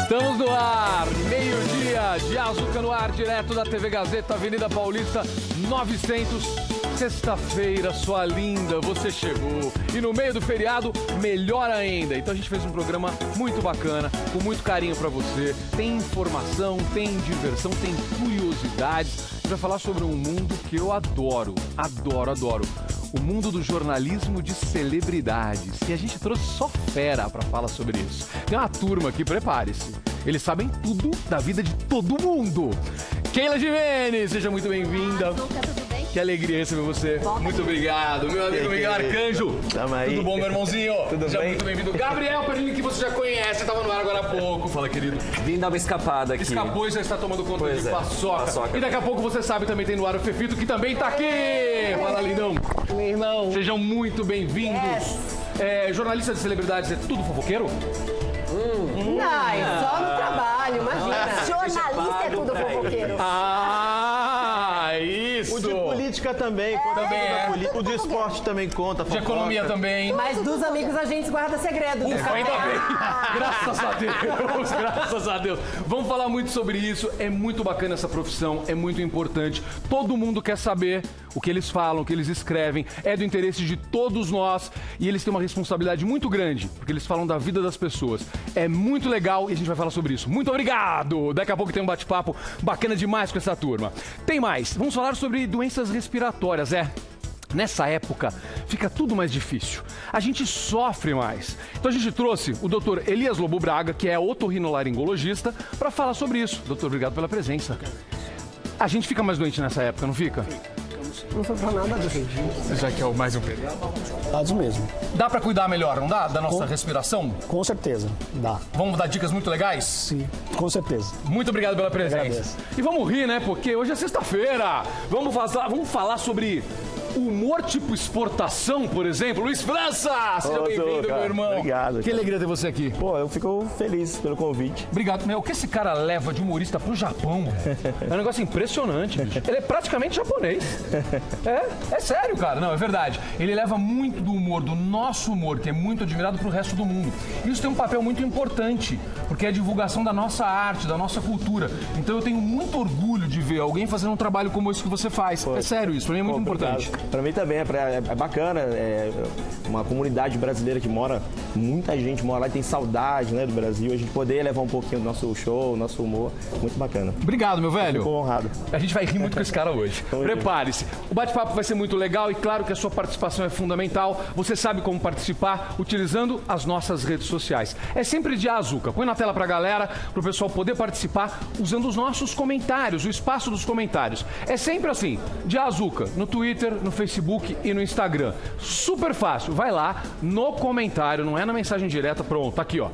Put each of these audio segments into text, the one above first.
Estamos no ar, meio-dia, de Azuca no ar, direto da TV Gazeta, Avenida Paulista, 900. Sexta-feira, sua linda, você chegou. E no meio do feriado, melhor ainda. Então a gente fez um programa muito bacana, com muito carinho pra você. Tem informação, tem diversão, tem curiosidades. A gente vai falar sobre um mundo que eu adoro, adoro. O mundo do jornalismo de celebridades. E a gente trouxe só fera pra falar sobre isso. Tem uma turma aqui, prepare-se. Eles sabem tudo da vida de todo mundo. Keila Gimenez, seja muito bem-vinda. Tudo bem? Que alegria receber você. Muito obrigado. Meu amigo Miguel Arcanjo. Tamo aí. Tudo bom, meu irmãozinho? Tudo Seja bem? muito bem-vindo. Gabriel Perini, que você já conhece, estava no ar agora há pouco. Fala, querido. Vim dar uma escapada aqui. Escapou e já está tomando conta Pois de é, paçoca. paçoca. E daqui a pouco você sabe, também tem no ar o Fefito, que também tá aqui. Fala, lindão. Meu irmão. Sejam muito bem-vindos. Yes. Jornalista de celebridades é tudo fofoqueiro? Não, só no trabalho, imagina. Jornalista é tudo fofoqueiro. Isso. O de política também, conta Também é. O de esporte também conta. De fofoca. economia também. Mas dos amigos a gente guarda segredo. Ufa, ainda bem. Graças a Deus, graças a Deus. Vamos falar muito sobre isso. É muito bacana essa profissão, é muito importante. Todo mundo quer saber o que eles falam, o que eles escrevem. É do interesse de todos nós e eles têm uma responsabilidade muito grande, porque eles falam da vida das pessoas. É muito legal e a gente vai falar sobre isso. Muito obrigado! Daqui a pouco tem um bate-papo bacana demais com essa turma. Tem mais. Vamos falar sobre doenças respiratórias, Nessa época, fica tudo mais difícil. A gente sofre mais. Então a gente trouxe o Dr. Elias Lobo Braga, que é otorrinolaringologista, para falar sobre isso. Doutor, obrigado pela presença. A gente fica mais doente nessa época, não fica? Não foi pra nada disso. Já que é o mais um período. Dados mesmo. Dá para cuidar melhor, não dá? Da nossa respiração? Com certeza, dá. Vamos dar dicas muito legais? Sim, com certeza. Muito obrigado pela presença. Agradeço. E vamos rir, né? Porque hoje é sexta-feira. Vamos falar sobre humor tipo exportação, por exemplo. Luiz França! Seja Ô, bem-vindo, cara. meu irmão. Obrigado, Que cara. alegria ter você aqui. Pô, eu fico feliz pelo convite. Obrigado. Meu, o que esse cara leva de humorista pro Japão? É um negócio impressionante, bicho. Ele é praticamente japonês. É sério, cara. Não, é verdade. Ele leva muito do humor, do nosso humor, que é muito admirado pro resto do mundo. Isso tem um papel muito importante, porque é a divulgação da nossa arte, da nossa cultura. Então eu tenho muito orgulho de ver alguém fazendo um trabalho como esse que você faz. É sério isso, pra mim é muito importante. Pra mim também é bacana, é uma comunidade brasileira que mora, muita gente mora lá e tem saudade, né, do Brasil. A gente poder levar um pouquinho do nosso show, nosso humor, muito bacana. Obrigado, meu velho. Fico honrado. A gente vai rir muito com esse cara hoje. Prepare-se. O bate-papo vai ser muito legal e claro que a sua participação é fundamental. Você sabe como participar utilizando as nossas redes sociais. É sempre de Azuca. Põe na tela pra galera, pro pessoal poder participar usando os nossos comentários, o espaço dos comentários. É sempre assim, de Azuca, no Twitter, no Facebook e no Instagram. Super fácil. Vai lá no comentário, não é na mensagem direta, pronto, tá aqui, ó.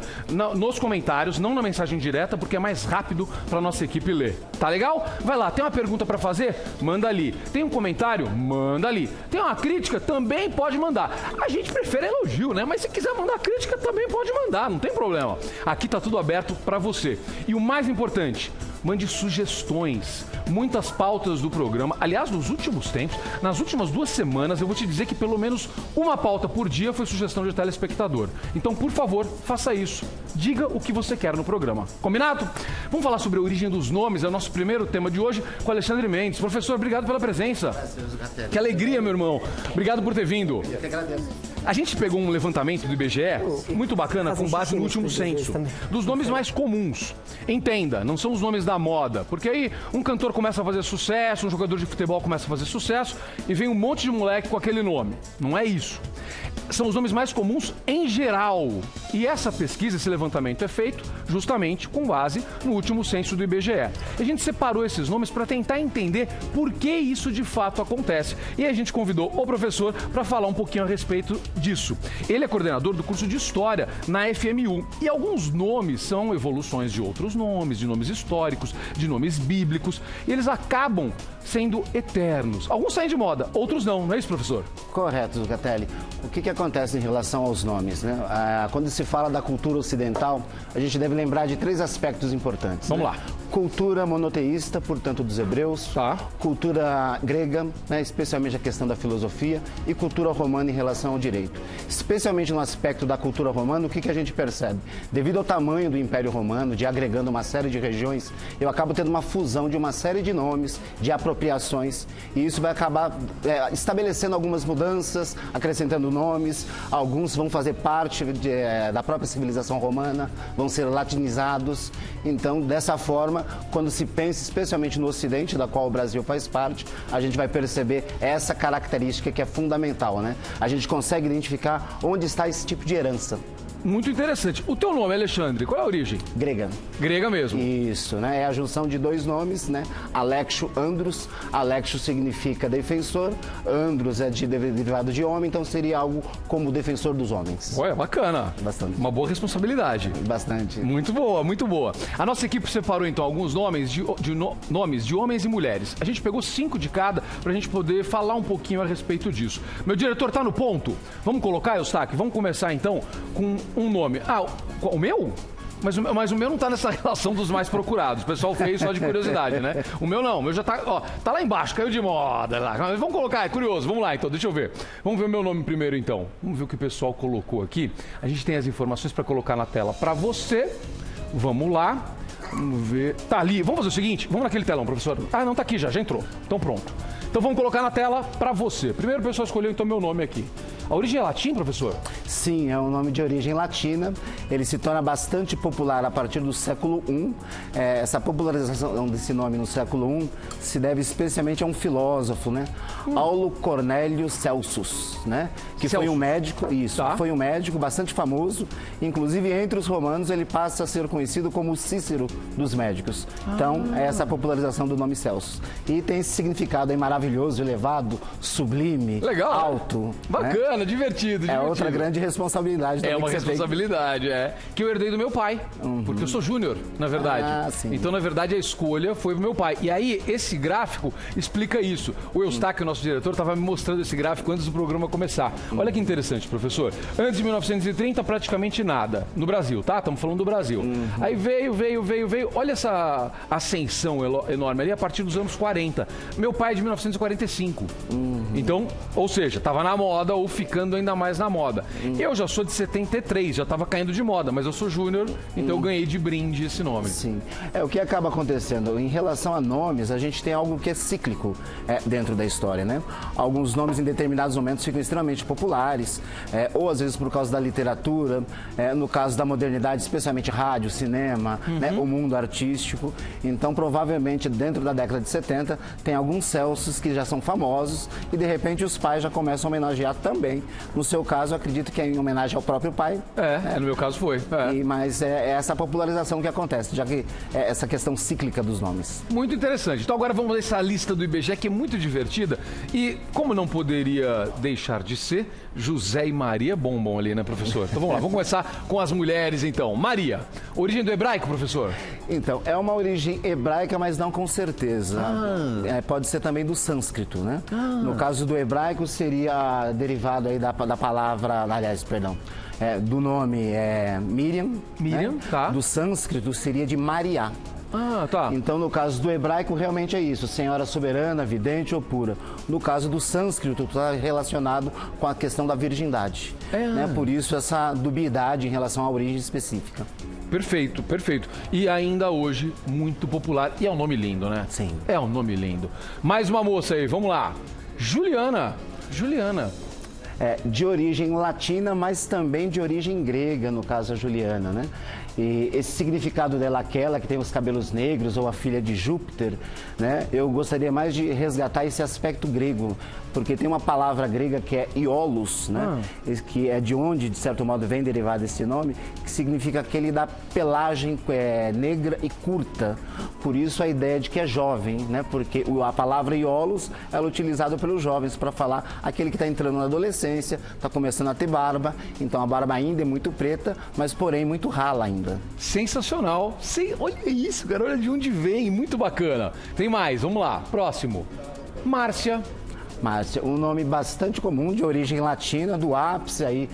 Nos comentários, não na mensagem direta, porque é mais rápido pra nossa equipe ler. Tá legal? Vai lá. Tem uma pergunta pra fazer? Manda ali. Tem um comentário? Manda ali. Tem uma crítica? Também pode mandar. A gente prefere elogio, né? Mas se quiser mandar crítica, também pode mandar, não tem problema. Aqui tá tudo aberto pra você. E o mais importante, mande sugestões, muitas pautas do programa. Aliás, nos últimos tempos, nas últimas 2 semanas, eu vou te dizer que pelo menos uma pauta por dia foi sugestão de telespectador. Então, por favor, faça isso. Diga o que você quer no programa. Combinado? Vamos falar sobre a origem dos nomes, é o nosso primeiro tema de hoje com Alexandre Mendes. Professor, obrigado pela presença. Que alegria, meu irmão. Obrigado por ter vindo. Eu que agradeço. A gente pegou um levantamento do IBGE, muito bacana, com base no último censo, dos nomes mais comuns. Entenda, não são os nomes da moda, porque aí um cantor começa a fazer sucesso, um jogador de futebol começa a fazer sucesso e vem um monte de moleque com aquele nome. Não é isso. São os nomes mais comuns em geral. E essa pesquisa, esse levantamento é feito justamente com base no último censo do IBGE. E a gente separou esses nomes para tentar entender por que isso de fato acontece. E a gente convidou o professor para falar um pouquinho a respeito disso. Ele é coordenador do curso de História na FMU. E alguns nomes são evoluções de outros nomes, de nomes históricos, de nomes bíblicos. E eles acabam sendo eternos. Alguns saem de moda, outros não. Não é isso, professor? Correto, Zucatelli. O que que acontece em relação aos nomes, né? Quando se fala da cultura ocidental, a gente deve lembrar de 3 aspectos importantes. Vamos né? lá. Cultura monoteísta, portanto, dos hebreus. Tá. Cultura grega, né? Especialmente a questão da filosofia. E cultura romana em relação ao direito. Especialmente no aspecto da cultura romana, o que a gente percebe? Devido ao tamanho do Império Romano, de agregando uma série de regiões, eu acabo tendo uma fusão de uma série de nomes, de apropriações. E isso vai acabar estabelecendo algumas mudanças, acrescentando nomes. Alguns vão fazer parte da própria civilização romana, vão ser latinizados. Então, dessa forma, quando se pensa especialmente no Ocidente, da qual o Brasil faz parte, a gente vai perceber essa característica que é fundamental, né? A gente consegue identificar onde está esse tipo de herança. Muito interessante. O teu nome, Alexandre, qual é a origem? Grega. Grega mesmo. Isso, né? É a junção de 2 nomes, né? Alexio, Andros. Alexio significa defensor, Andros é derivado de homem, então seria algo como defensor dos homens. Ué, bacana. Bastante. Uma boa responsabilidade. Bastante. Muito boa, muito boa. A nossa equipe separou então alguns nomes nomes de homens e mulheres. A gente pegou 5 de cada pra gente poder falar um pouquinho a respeito disso. Meu diretor tá no ponto? Vamos colocar, Eustáquio? Vamos começar então com um nome. Ah, o meu? Mas o meu não tá nessa relação dos mais procurados. O pessoal fez só de curiosidade, né? O meu não. O meu já tá, ó, tá lá embaixo, caiu de moda lá. Mas vamos colocar, é curioso. Vamos lá então, deixa eu ver. Vamos ver o meu nome primeiro então. Vamos ver o que o pessoal colocou aqui. A gente tem as informações para colocar na tela para você. Vamos lá. Vamos ver. Tá ali. Vamos fazer o seguinte? Vamos naquele telão, professor. Ah, não, tá aqui já entrou. Então pronto. Então vamos colocar na tela para você. Primeiro o pessoal escolheu então meu nome aqui. A origem é latim, professor? Sim, é um nome de origem latina. Ele se torna bastante popular a partir do século I. Essa popularização desse nome no século I se deve especialmente a um filósofo, né? Aulo Cornélio Celsus, né? Que foi um médico, foi um médico bastante famoso. Inclusive, entre os romanos, ele passa a ser conhecido como Cícero dos médicos. Então, é essa popularização do nome Celsus. E tem esse significado aí maravilhoso, elevado, sublime, legal, alto. Bacana. Né? Divertido. É outra grande responsabilidade. É uma responsabilidade, que eu herdei do meu pai, porque eu sou júnior, na verdade. Ah, sim. Então, na verdade, a escolha foi do meu pai. E aí, esse gráfico explica isso. O Eustáquio, nosso diretor, estava me mostrando esse gráfico antes do programa começar. Olha que interessante, professor. Antes de 1930, praticamente nada. No Brasil, tá? Estamos falando do Brasil. Aí veio. Olha essa ascensão enorme ali a partir dos anos 40. Meu pai é de 1945. Então, ou seja, estava na moda ou ficando ainda mais na moda. Eu já sou de 73, já estava caindo de moda, mas eu sou júnior, então eu ganhei de brinde esse nome. Sim. O que acaba acontecendo? Em relação a nomes, a gente tem algo que é cíclico dentro da história, né? Alguns nomes em determinados momentos ficam extremamente populares, ou às vezes por causa da literatura, no caso da modernidade, especialmente rádio, cinema, né? O mundo artístico. Então, provavelmente, dentro da década de 70, tem alguns Celsos que já são famosos e, de repente, os pais já começam a homenagear também. No seu caso, acredito que é em homenagem ao próprio pai. No meu caso foi. Mas é essa popularização que acontece, já que é essa questão cíclica dos nomes. Muito interessante. Então agora vamos ler essa lista do IBGE, que é muito divertida. E como não poderia deixar de ser, José e Maria bombom ali, né, professor? Então vamos lá, vamos começar com as mulheres, então. Maria, origem do hebraico, professor? Então, é uma origem hebraica, mas não com certeza. Pode ser também do sânscrito, né? No caso do hebraico, seria derivado aí da palavra, aliás, perdão, do nome Miriam. Miriam, né? tá. Do sânscrito seria de Mariá. Tá. Então, no caso do hebraico, realmente é isso, senhora soberana, vidente ou pura. No caso do sânscrito, está relacionado com a questão da virgindade. Né? Por isso, essa dubiedade em relação à origem específica. Perfeito, perfeito. E ainda hoje, muito popular. E é um nome lindo, né? Sim. É um nome lindo. Mais uma moça aí, vamos lá. Juliana. De origem latina, mas também de origem grega, no caso a Juliana, né? E esse significado dela, aquela que tem os cabelos negros ou a filha de Júpiter, né? Eu gostaria mais de resgatar esse aspecto grego, porque tem uma palavra grega que é Iolos, né? Que é de onde, de certo modo, vem derivado esse nome, que significa aquele da pelagem negra e curta. Por isso a ideia de que é jovem, né? Porque a palavra Iolos ela é utilizada pelos jovens para falar aquele que está entrando na adolescência, está começando a ter barba, então a barba ainda é muito preta, mas porém muito rala ainda. Sensacional. Olha isso, cara, olha de onde vem, muito bacana. Tem mais, vamos lá, próximo. Márcia. Márcia, um nome bastante comum, de origem latina, do ápice aí,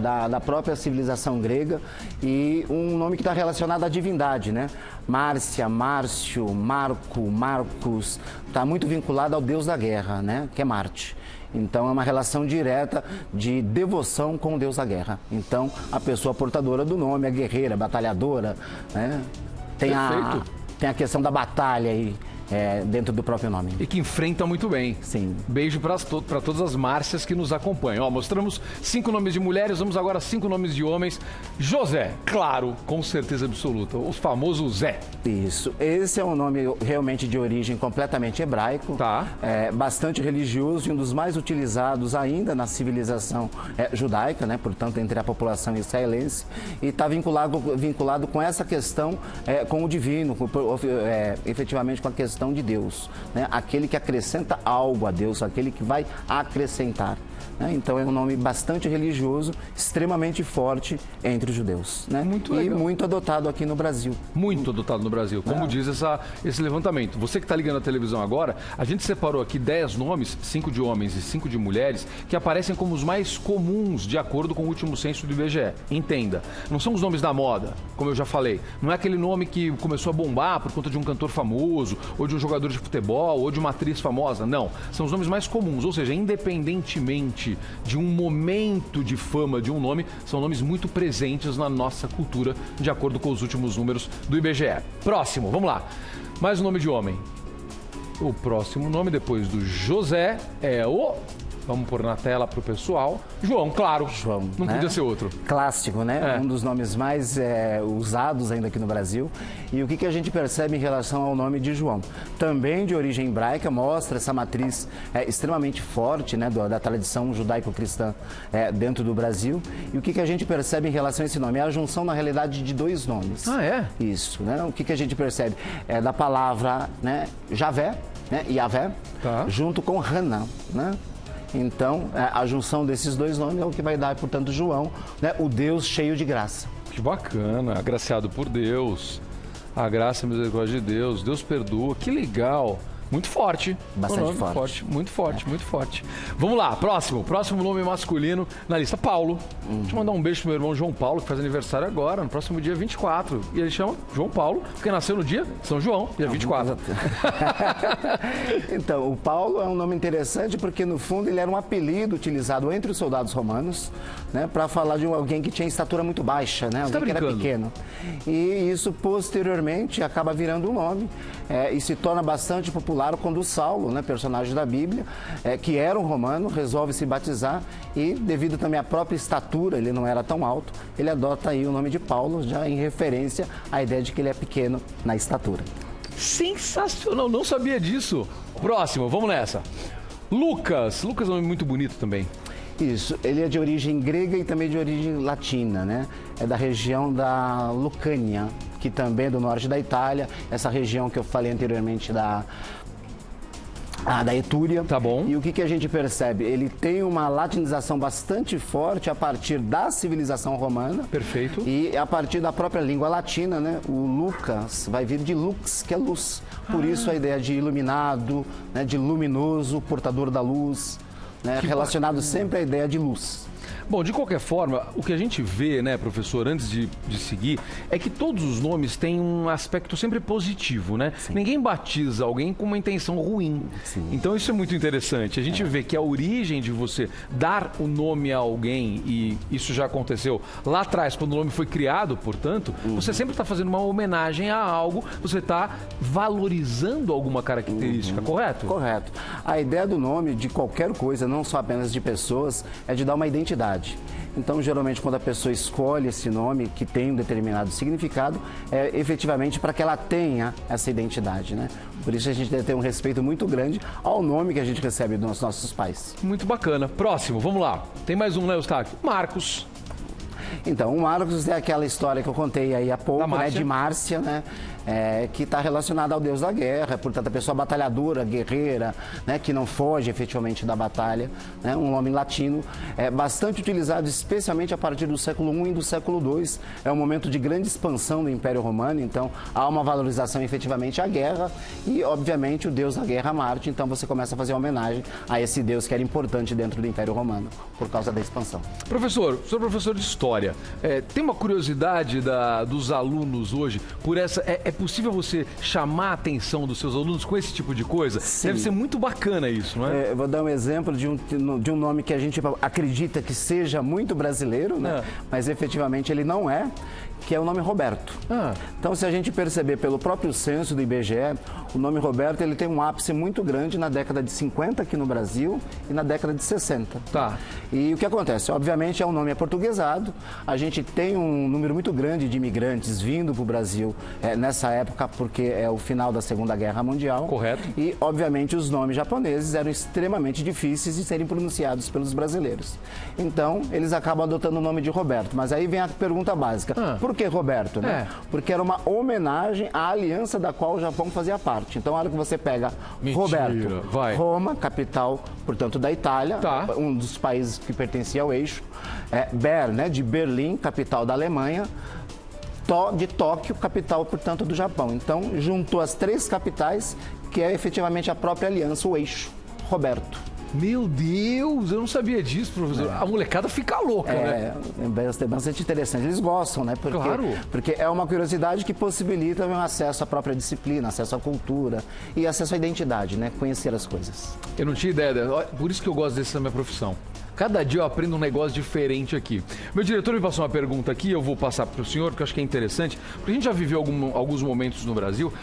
da própria civilização grega, e um nome que está relacionado à divindade, né? Márcia, Márcio, Marco, Marcos, está muito vinculado ao deus da guerra, né? Que é Marte. Então, é uma relação direta de devoção com o deus da guerra. Então, a pessoa portadora do nome, a guerreira, batalhadora, né? Tem a questão da batalha aí. Dentro do próprio nome. E que enfrenta muito bem. Sim. Beijo para todas as Márcias que nos acompanham. Ó, mostramos 5 nomes de mulheres, vamos agora 5 nomes de homens. José, claro, com certeza absoluta. O famoso Zé. Isso. Esse é um nome realmente de origem completamente hebraico. Tá. Bastante religioso e um dos mais utilizados ainda na civilização judaica, né? Portanto, entre a população israelense. E está vinculado com essa questão com o divino, efetivamente com a questão de Deus, né? Aquele que acrescenta algo a Deus, aquele que vai acrescentar. Né? Então é um nome bastante religioso, extremamente forte entre os judeus. Né? Muito legal. E muito adotado aqui no Brasil. Muito adotado no Brasil, como diz esse levantamento. Você que está ligando a televisão agora, a gente separou aqui 10 nomes, 5 de homens e 5 de mulheres, que aparecem como os mais comuns de acordo com o último censo do IBGE. Entenda, não são os nomes da moda, como eu já falei. Não é aquele nome que começou a bombar por conta de um cantor famoso, ou de um jogador de futebol, ou de uma atriz famosa. Não, são os nomes mais comuns, ou seja, independentemente de um momento de fama de um nome, são nomes muito presentes na nossa cultura, de acordo com os últimos números do IBGE. Próximo, vamos lá. Mais um nome de homem. O próximo nome, depois do José, é o... Vamos pôr na tela para o pessoal. João, claro. João. Não podia ser outro. Clássico, né? Um dos nomes mais usados ainda aqui no Brasil. E o que a gente percebe em relação ao nome de João? Também de origem hebraica, mostra essa matriz extremamente forte, né? Da tradição judaico-cristã dentro do Brasil. E o que a gente percebe em relação a esse nome? É a junção, na realidade, de 2 nomes. Ah, é? Isso, né? O que a gente percebe? É da palavra, né? Javé, né? Yavé, junto com Haná, né? Então, a junção desses 2 nomes é o que vai dar, portanto, João, né? O Deus cheio de graça. Que bacana, agraciado por Deus, a graça e a misericórdia de Deus, Deus perdoa, que legal. Muito forte. Bastante forte. Muito forte, muito forte. Vamos lá, próximo nome masculino na lista, Paulo. Deixa eu mandar um beijo pro meu irmão João Paulo, que faz aniversário agora, no próximo dia 24. E ele chama João Paulo, porque nasceu no dia São João, dia 24. Então, o Paulo é um nome interessante porque, no fundo, ele era um apelido utilizado entre os soldados romanos, né, para falar de alguém que tinha estatura muito baixa, né, alguém que era pequeno. E isso, posteriormente, acaba virando um nome e se torna bastante popular quando o Saulo, né, personagem da Bíblia, que era um romano, resolve se batizar e, devido também à própria estatura, ele não era tão alto, ele adota aí o nome de Paulo, já em referência à ideia de que ele é pequeno na estatura. Sensacional, não sabia disso. Próximo, vamos nessa. Lucas é um nome muito bonito também. Isso, ele é de origem grega e também de origem latina, né? É da região da Lucânia, que também é do norte da Itália, essa região que eu falei anteriormente da Etúria. Tá bom. E o que a gente percebe? Ele tem uma latinização bastante forte a partir da civilização romana. Perfeito. E a partir da própria língua latina, né? O Lucas vai vir de lux, que é luz. Por isso a ideia de iluminado, né? De luminoso, portador da luz, né? Relacionado sempre à ideia de luz. Bom, de qualquer forma, o que a gente vê, né, professor, antes de seguir, é que todos os nomes têm um aspecto sempre positivo, né? Sim. Ninguém batiza alguém com uma intenção ruim. Sim. Então isso é muito interessante. A gente vê que a origem de você dar o nome a alguém, e isso já aconteceu lá atrás, quando o nome foi criado, portanto, você sempre está fazendo uma homenagem a algo, você está valorizando alguma característica, correto? Correto. A ideia do nome de qualquer coisa, não só apenas de pessoas, é de dar uma identidade. Então, geralmente, quando a pessoa escolhe esse nome que tem um determinado significado, é efetivamente para que ela tenha essa identidade, né? Por isso a gente deve ter um respeito muito grande ao nome que a gente recebe dos nossos pais. Muito bacana. Próximo, vamos lá. Tem mais um, né, Eustáquio? Marcos. Então, o Marcos é aquela história que eu contei aí há pouco, Da né, Márcia. de Márcia, né? Que está relacionada ao deus da guerra, portanto, a pessoa batalhadora, guerreira, né, que não foge efetivamente da batalha, né, um nome latino, bastante utilizado especialmente a partir do século I e do século II. É um momento de grande expansão do Império Romano, então há uma valorização efetivamente à guerra e, obviamente, o deus da guerra, Marte, então você começa a fazer uma homenagem a esse deus que era importante dentro do Império Romano, por causa da expansão. Professor, sou professor de história. Tem uma curiosidade dos alunos hoje por essa... É possível você chamar a atenção dos seus alunos com esse tipo de coisa? Sim. Deve ser muito bacana isso, não é? Eu vou dar um exemplo de um nome que a gente acredita que seja muito brasileiro, né? Mas efetivamente ele não é, que é o nome Roberto. Então, se a gente perceber pelo próprio censo do IBGE, o nome Roberto ele tem um ápice muito grande na década de 50 aqui no Brasil e na década de 60. Tá. E o que acontece? Obviamente é um nome aportuguesado, a gente tem um número muito grande de imigrantes vindo para o Brasil nessa época, porque é o final da Segunda Guerra Mundial. Correto. E, obviamente, os nomes japoneses eram extremamente difíceis de serem pronunciados pelos brasileiros. Então, eles acabam adotando o nome de Roberto. Mas aí vem a pergunta básica. Por que Roberto? Né? Porque era uma homenagem à aliança da qual o Japão fazia parte. Então, a hora que você pega Roberto, Roma, capital, portanto, da Itália, um dos países que pertencia ao eixo, né, de Berlim, capital da Alemanha, de Tóquio, capital, portanto, do Japão. Então, juntou as três capitais, que é efetivamente a própria aliança, o eixo, Roberto. Meu Deus, eu não sabia disso, professor. A molecada fica louca, né? É bastante interessante. Eles gostam, né? Porque é uma curiosidade que possibilita um acesso à própria disciplina, acesso à cultura e acesso à identidade, né? Conhecer as coisas. Eu não tinha ideia. Por isso que eu gosto dessa minha profissão. Cada dia eu aprendo um negócio diferente aqui. Meu diretor me passou uma pergunta aqui, eu vou passar para o senhor, porque eu acho que é interessante. Porque a gente já viveu alguns momentos no Brasil,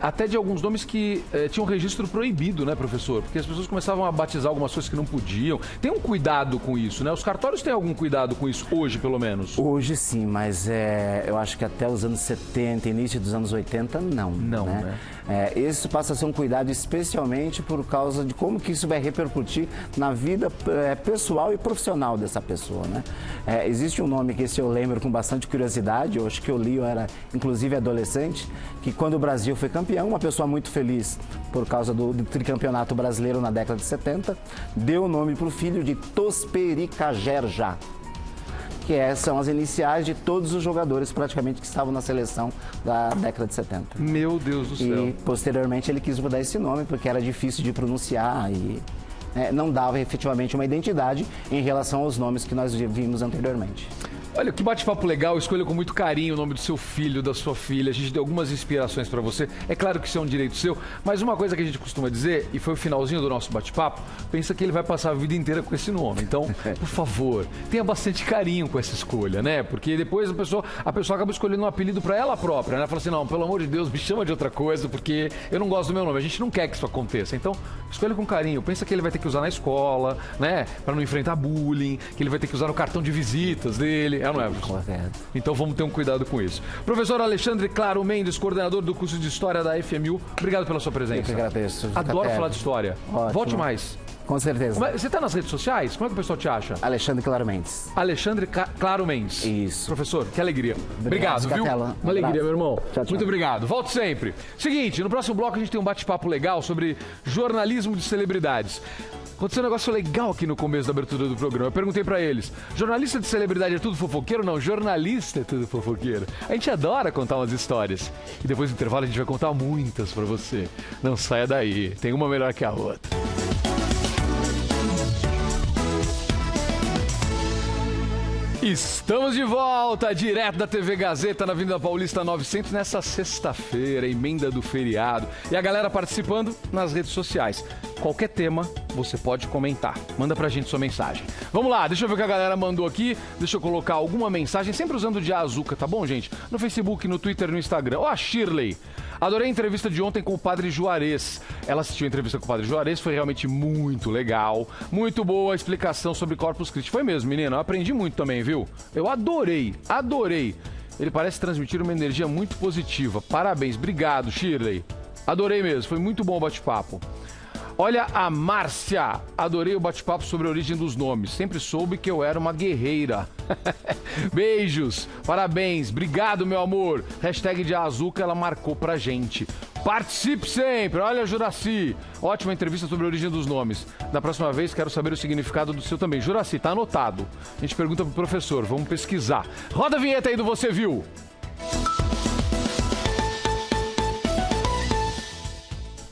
até de alguns nomes que tinham registro proibido, né, professor? Porque as pessoas começavam a batizar algumas coisas que não podiam. Tem um cuidado com isso, né? Os cartórios têm algum cuidado com isso hoje, pelo menos? Hoje sim, mas eu acho que até os anos 70, início dos anos 80, não. Não, né? Esse passa a ser um cuidado especialmente por causa de como que isso vai repercutir na vida pessoal e profissional dessa pessoa, né? Existe um nome que esse eu lembro com bastante curiosidade, eu acho que eu li, eu era inclusive adolescente, que quando o Brasil foi campeão, uma pessoa muito feliz por causa do tricampeonato brasileiro na década de 70, deu o nome para o filho de Tospericajerja, que são as iniciais de todos os jogadores praticamente que estavam na seleção da década de 70. Meu Deus do céu. E posteriormente ele quis mudar esse nome porque era difícil de pronunciar e não dava efetivamente uma identidade em relação aos nomes que nós vimos anteriormente. Olha, que bate-papo legal, escolha com muito carinho o nome do seu filho, da sua filha. A gente deu algumas inspirações para você. É claro que isso é um direito seu, mas uma coisa que a gente costuma dizer, e foi o finalzinho do nosso bate-papo, pensa que ele vai passar a vida inteira com esse nome. Então, por favor, tenha bastante carinho com essa escolha, né? Porque depois a pessoa acaba escolhendo um apelido para ela própria, né? Fala assim, não, pelo amor de Deus, me chama de outra coisa, porque eu não gosto do meu nome. A gente não quer que isso aconteça. Então, escolha com carinho. Pensa que ele vai ter que usar na escola, né? Para não enfrentar bullying, que ele vai ter que usar no cartão de visitas dele. Não é, professor? Então vamos ter um cuidado com isso. Professor Alexandre Claro Mendes, coordenador do curso de História da FMU, obrigado pela sua presença. Eu que agradeço. Adoro falar de história. Ótimo. Volte mais. Com certeza. Você está nas redes sociais? Como é que o pessoal te acha? Alexandre Claro Mendes. Alexandre Claro Mendes. Isso. Professor, que alegria. Obrigado, viu? Catela. Uma alegria, meu irmão. Tchau, tchau. Muito obrigado. Volte sempre. Seguinte, no próximo bloco a gente tem um bate-papo legal sobre jornalismo de celebridades. Aconteceu um negócio legal aqui no começo da abertura do programa. Eu perguntei pra eles, jornalista de celebridade é tudo fofoqueiro? Não, jornalista é tudo fofoqueiro. A gente adora contar umas histórias. E depois do intervalo a gente vai contar muitas pra você. Não saia daí, tem uma melhor que a outra. Estamos de volta, direto da TV Gazeta, na Avenida Paulista 900, nessa sexta-feira, emenda do feriado. E a galera participando nas redes sociais. Qualquer tema, você pode comentar. Manda pra gente sua mensagem. Vamos lá, deixa eu ver o que a galera mandou aqui. Deixa eu colocar alguma mensagem, sempre usando o de Azuca, tá bom, gente? No Facebook, no Twitter e no Instagram. Ó, a Shirley. Adorei a entrevista de ontem com o Padre Juarez. Ela assistiu a entrevista com o Padre Juarez, foi realmente muito legal. Muito boa a explicação sobre Corpus Christi. Foi mesmo, menina, eu aprendi muito também, viu? Eu adorei. Ele parece transmitir uma energia muito positiva. Parabéns, obrigado, Shirley. Adorei mesmo, foi muito bom o bate-papo. Olha a Márcia. Adorei o bate-papo sobre a origem dos nomes. Sempre soube que eu era uma guerreira. Beijos. Parabéns. Obrigado, meu amor. Hashtag de Azuca, ela marcou pra gente. Participe sempre. Olha, Juraci. Ótima entrevista sobre a origem dos nomes. Da próxima vez, quero saber o significado do seu também. Juraci, tá anotado. A gente pergunta pro professor. Vamos pesquisar. Roda a vinheta aí do Você Viu.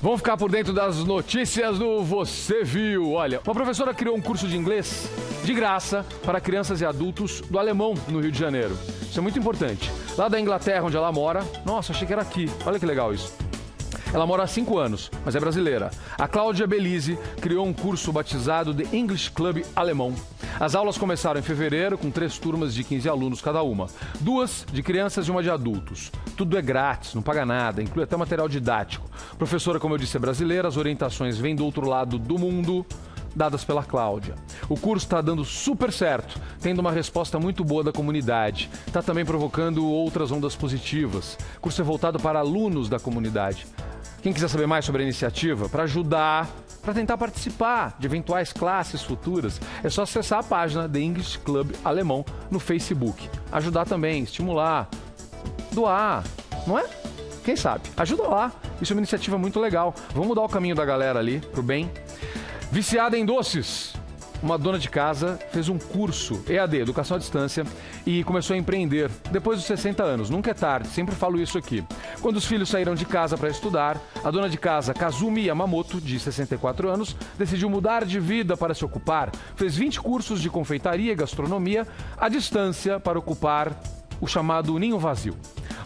Vamos ficar por dentro das notícias do Você Viu. Olha, uma professora criou um curso de inglês de graça para crianças e adultos do alemão no Rio de Janeiro. Isso é muito importante. Lá da Inglaterra, onde ela mora... Nossa, achei que era aqui. Olha que legal isso. Ela mora há 5 anos, mas é brasileira. A Cláudia Belize criou um curso batizado The English Club Alemão. As aulas começaram em fevereiro, com 3 turmas de 15 alunos cada uma. 2 de crianças e 1 de adultos. Tudo é grátis, não paga nada, inclui até material didático. Professora, como eu disse, é brasileira, as orientações vêm do outro lado do mundo, dadas pela Cláudia. O curso está dando super certo, tendo uma resposta muito boa da comunidade. Está também provocando outras ondas positivas. O curso é voltado para alunos da comunidade. Quem quiser saber mais sobre a iniciativa, para ajudar, para tentar participar de eventuais classes futuras, é só acessar a página The English Club Alemão no Facebook. Ajudar também, estimular, doar, não é? Quem sabe? Ajuda lá. Isso é uma iniciativa muito legal. Vamos mudar o caminho da galera ali pro bem. Viciada em doces. Uma dona de casa fez um curso EAD, Educação à Distância, e começou a empreender depois dos 60 anos. Nunca é tarde, sempre falo isso aqui. Quando os filhos saíram de casa para estudar, a dona de casa, Kazumi Yamamoto, de 64 anos, decidiu mudar de vida para se ocupar. Fez 20 cursos de confeitaria e gastronomia à distância para ocupar o chamado ninho vazio.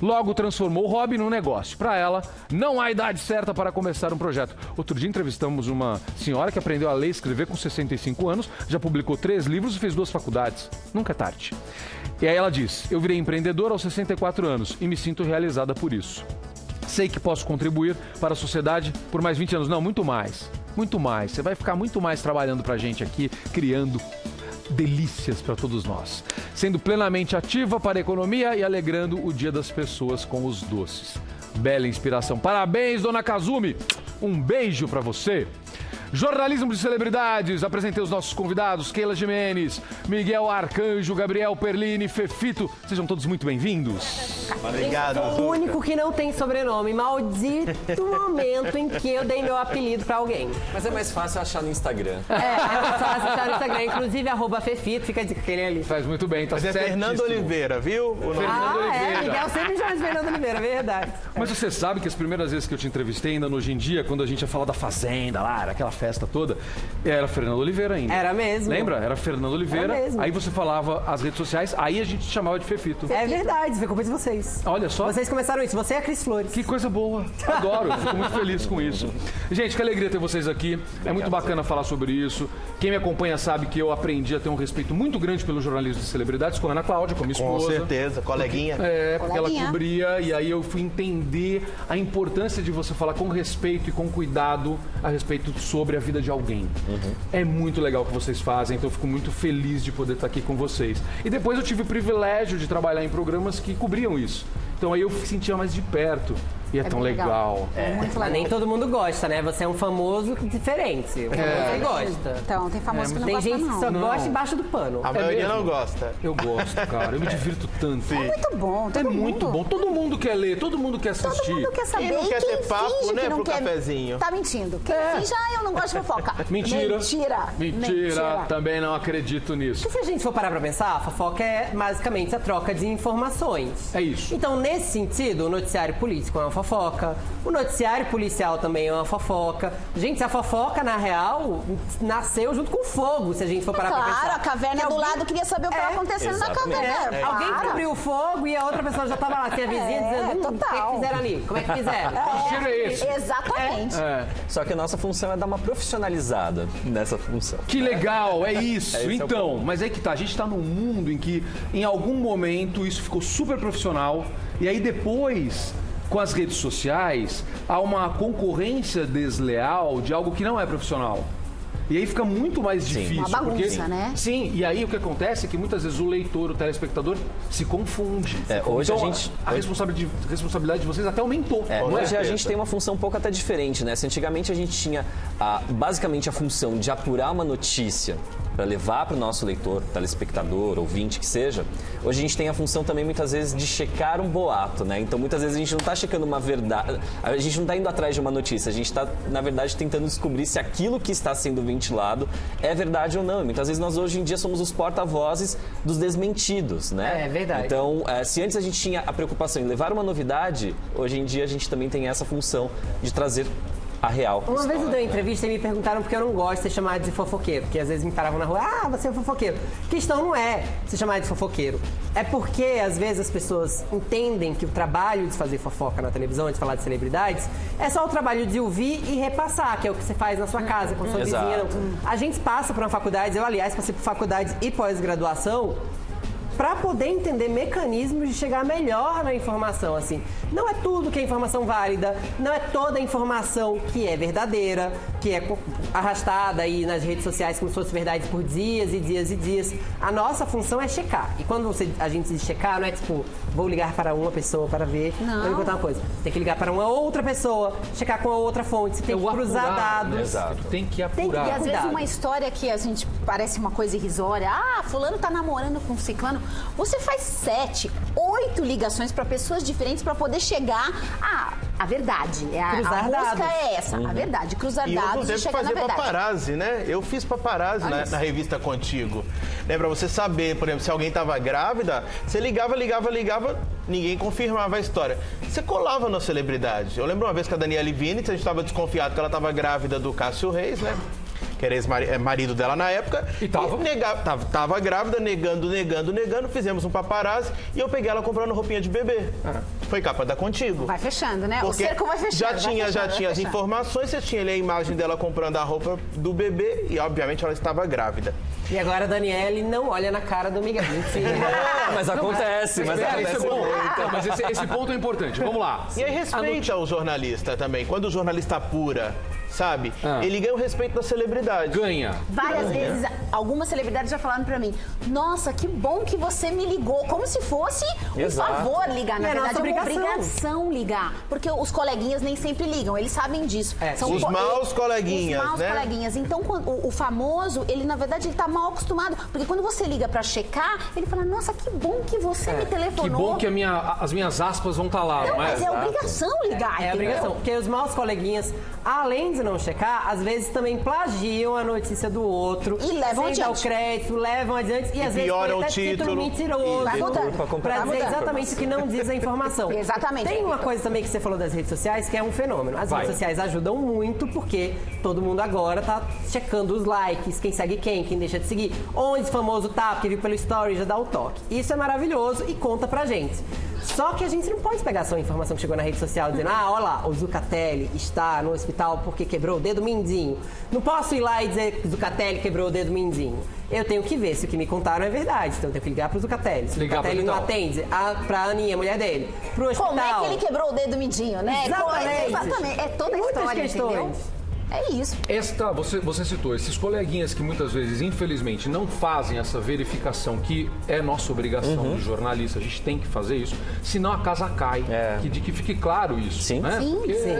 Logo transformou o hobby num negócio. Para ela, não há idade certa para começar um projeto. Outro dia entrevistamos uma senhora que aprendeu a ler e escrever com 65 anos, já publicou 3 livros e fez 2 faculdades. Nunca é tarde. E aí ela diz, eu virei empreendedora aos 64 anos e me sinto realizada por isso. Sei que posso contribuir para a sociedade por mais 20 anos. Não, muito mais. Muito mais. Você vai ficar muito mais trabalhando pra gente aqui, criando delícias para todos nós, sendo plenamente ativa para a economia e alegrando o dia das pessoas com os doces. Bela inspiração. Parabéns, dona Kazumi. Um beijo para você. Jornalismo de celebridades. Apresentei os nossos convidados, Keila Gimenez, Miguel Arcanjo, Gabriel Perlini, Fefito. Sejam todos muito bem-vindos. Obrigado. O único que não tem sobrenome. Maldito momento em que eu dei meu apelido pra alguém. Mas é mais fácil achar no Instagram. É mais fácil achar no Instagram. Inclusive, @Fefito, fica de aquele ali. Faz muito bem, tá Mas é certíssimo. Fernando Oliveira, viu? O nome Ah, Oliveira. Miguel sempre chama de Fernando Oliveira, verdade. Mas você sabe que as primeiras vezes que eu te entrevistei, ainda hoje em dia, quando a gente ia falar da Fazenda lá, aquela festa toda, era Fernando Oliveira ainda. Era mesmo. Lembra? Era Fernando Oliveira. Era mesmo. Aí você falava as redes sociais, aí a gente te chamava de Fefito. É verdade, foi culpa de vocês. Olha só. Vocês começaram isso, você e a Cris Flores. Que coisa boa. Adoro, eu fico muito feliz com isso. Gente, que alegria ter vocês aqui. É muito bacana falar sobre isso. Quem me acompanha sabe que eu aprendi a ter um respeito muito grande pelo jornalismo de celebridades com a Ana Cláudia, com a minha Com esposa. certeza, coleguinha. Porque ela Coleguinha. cobria e aí eu fui entender a importância de você falar com respeito e com cuidado a respeito sobre a vida de alguém. É muito legal o que vocês fazem, então eu fico muito feliz de poder estar aqui com vocês. E depois eu tive o privilégio de trabalhar em programas que cobriam isso. Então aí eu sentia mais de perto. E é tão bem legal. Muito Mas legal. nem todo mundo gosta, né? Você é um famoso diferente. Você gosta. Então, tem famoso que não Tem gosta, gente que não. só Não. gosta embaixo do pano. A maioria mesmo? não gosta. Eu gosto, cara. Eu me divirto tanto. Muito bom, todo É mundo. muito bom. Todo mundo quer ler, todo mundo quer assistir. Todo mundo quer saber. Quem não quer e ter papo, finge né, que não pro quer, cafezinho? Tá mentindo. Quem finge, eu não gosto de fofoca. Mentira. Mentira. Mentira. Também não acredito nisso. Se a gente for parar pra pensar, a fofoca é basicamente a troca de informações. É isso. Então, nesse sentido, o noticiário político é uma fofoca, o noticiário policial também é uma fofoca. Gente, se a fofoca, na real, nasceu junto com o fogo, se a gente for parar pra pensar. Claro, a caverna Que do alguém- lado queria saber o que estava acontecendo na Exatamente. caverna. Alguém Claro. cobriu o fogo e a outra pessoa já tava lá, tinha vizinha dizendo, o que é total. que fizeram ali? Como é que fizeram? Que cheiro é esse? Exatamente. Só que a nossa função é dar uma profissionalizada nessa função. Que legal, é isso. Esse é o Então, ponto. mas é que tá, a gente tá num mundo em que em algum momento isso ficou super profissional e aí depois, com as redes sociais, há uma concorrência desleal de algo que não é profissional. E aí fica muito mais difícil. Uma bagunça, né? Sim, e aí o que acontece é que muitas vezes o leitor, o telespectador, se confunde. Hoje então, a gente... a responsabilidade de vocês até aumentou. não é? Hoje a gente tem uma função um pouco até diferente, né? Se antigamente a gente tinha basicamente a função de apurar uma notícia para levar para o nosso leitor, telespectador, ouvinte, que seja, hoje a gente tem a função também muitas vezes de checar um boato, né? Então muitas vezes a gente não está checando uma verdade, a gente não está indo atrás de uma notícia, a gente está, na verdade, tentando descobrir se aquilo que está sendo ventilado é verdade ou não. E muitas vezes nós hoje em dia somos os porta-vozes dos desmentidos, né? É verdade. Então, se antes a gente tinha a preocupação em levar uma novidade, hoje em dia a gente também tem essa função de trazer a real. Uma vez eu dei uma entrevista e me perguntaram porque eu não gosto de ser chamado de fofoqueiro. Porque às vezes me paravam na rua, você é fofoqueiro. A questão não é ser chamado de fofoqueiro. É porque às vezes as pessoas entendem que o trabalho de fazer fofoca na televisão, de falar de celebridades, é só o trabalho de ouvir e repassar, que é o que você faz na sua casa, com a sua Exato. vizinha. A gente passa por uma faculdade, eu aliás passei por faculdades e pós-graduação, para poder entender mecanismos de chegar melhor na informação, assim. Não é tudo que é informação válida, não é toda a informação que é verdadeira, que é arrastada aí nas redes sociais como se fosse verdade por dias e dias e dias. A nossa função é checar. E quando a gente diz checar, não é tipo, vou ligar para uma pessoa para ver. Não. Vou contar uma coisa. Tem que ligar para uma outra pessoa, checar com a outra fonte, você tem que cruzar apurar, dados. Exato. Tem que E apurar. às vezes Cuidado. uma história que a gente parece uma coisa irrisória. Fulano tá namorando com ciclano. Você faz 7, 8 ligações para pessoas diferentes para poder chegar à verdade. A Cruzar busca dados. é essa, a verdade. Cruzar E eu dados não e teve que chegar na fazer verdade. paparazzi, né? Eu fiz paparazzi na revista Contigo. Né? Pra você saber, por exemplo, se alguém tava grávida, você ligava, ninguém confirmava a história. Você colava na celebridade. Eu lembro uma vez que a Daniele Vinitz, a gente tava desconfiado que ela tava grávida do Cássio Reis, né? Que era ex-marido dela na época. E tava? Tava grávida, negando. Fizemos um paparazzi e eu peguei ela comprando roupinha de bebê. Foi capa da Contigo. Vai fechando, né? O Porque cerco vai fechando. já vai tinha fechando, vai as fechando. informações, você tinha ali a imagem dela comprando a roupa do bebê e, obviamente, ela estava grávida. E agora a Daniele não olha na cara do Miguel. Mentira. Mas acontece, mas Isso é acontece bom. muito. Então, mas esse ponto é importante. Vamos lá. E aí respeita o jornalista também. Quando o jornalista apura, sabe? Ele ganha o respeito da celebridade. Ganha. Várias vezes, algumas celebridades já falaram pra mim: nossa, que bom que você me ligou. Como se fosse um Exato. favor ligar. Na É verdade, nossa é uma obrigação. obrigação ligar. Porque os coleguinhas nem sempre ligam, eles sabem disso. Os maus coleguinhas, Os maus né? coleguinhas. Então, o famoso, ele na verdade, ele tá mal acostumado. Porque quando você liga pra checar, ele fala: nossa, que bom que você me telefonou. Que bom que as minhas aspas vão estar lá, Não, não é? mas é obrigação ligar, É a entendeu? obrigação, porque os maus coleguinhas, além de não checar, às vezes também plagiam a notícia do outro. E levam sem dar o adiante. crédito, levam adiante. E às vezes pioram põe até o título. mentiroso. Vai mudando. Pra Vai dizer mudando. exatamente o que não diz a informação. Exatamente. Tem uma coisa também que você falou das redes sociais, que é um fenômeno. As redes sociais ajudam muito, porque todo mundo agora tá checando os likes, quem segue quem deixa de seguir, onde o famoso tá, porque viu pelo story, já dá o toque. Isso é maravilhoso e conta pra gente. Só que a gente não pode pegar só a informação que chegou na rede social dizendo: olha lá, o Zucatelli está no hospital porque quebrou o dedo mindinho. Não posso ir lá e dizer que o Zucatelli quebrou o dedo mindinho. Eu tenho que ver se o que me contaram é verdade. Então eu tenho que ligar pro Zucatelli. Se o Ligar pro Zucatelli não hospital. atende, pra Aninha, mulher dele, pro hospital. Como é que ele quebrou o dedo mindinho, né? Exatamente. Exatamente. É toda a Muitas história, questões. entendeu? É isso. Você citou esses coleguinhas que muitas vezes, infelizmente, não fazem essa verificação que é nossa obrigação de jornalista, a gente tem que fazer isso, senão a casa cai. De que fique claro isso. Sim. Né? Sim, Porque sim.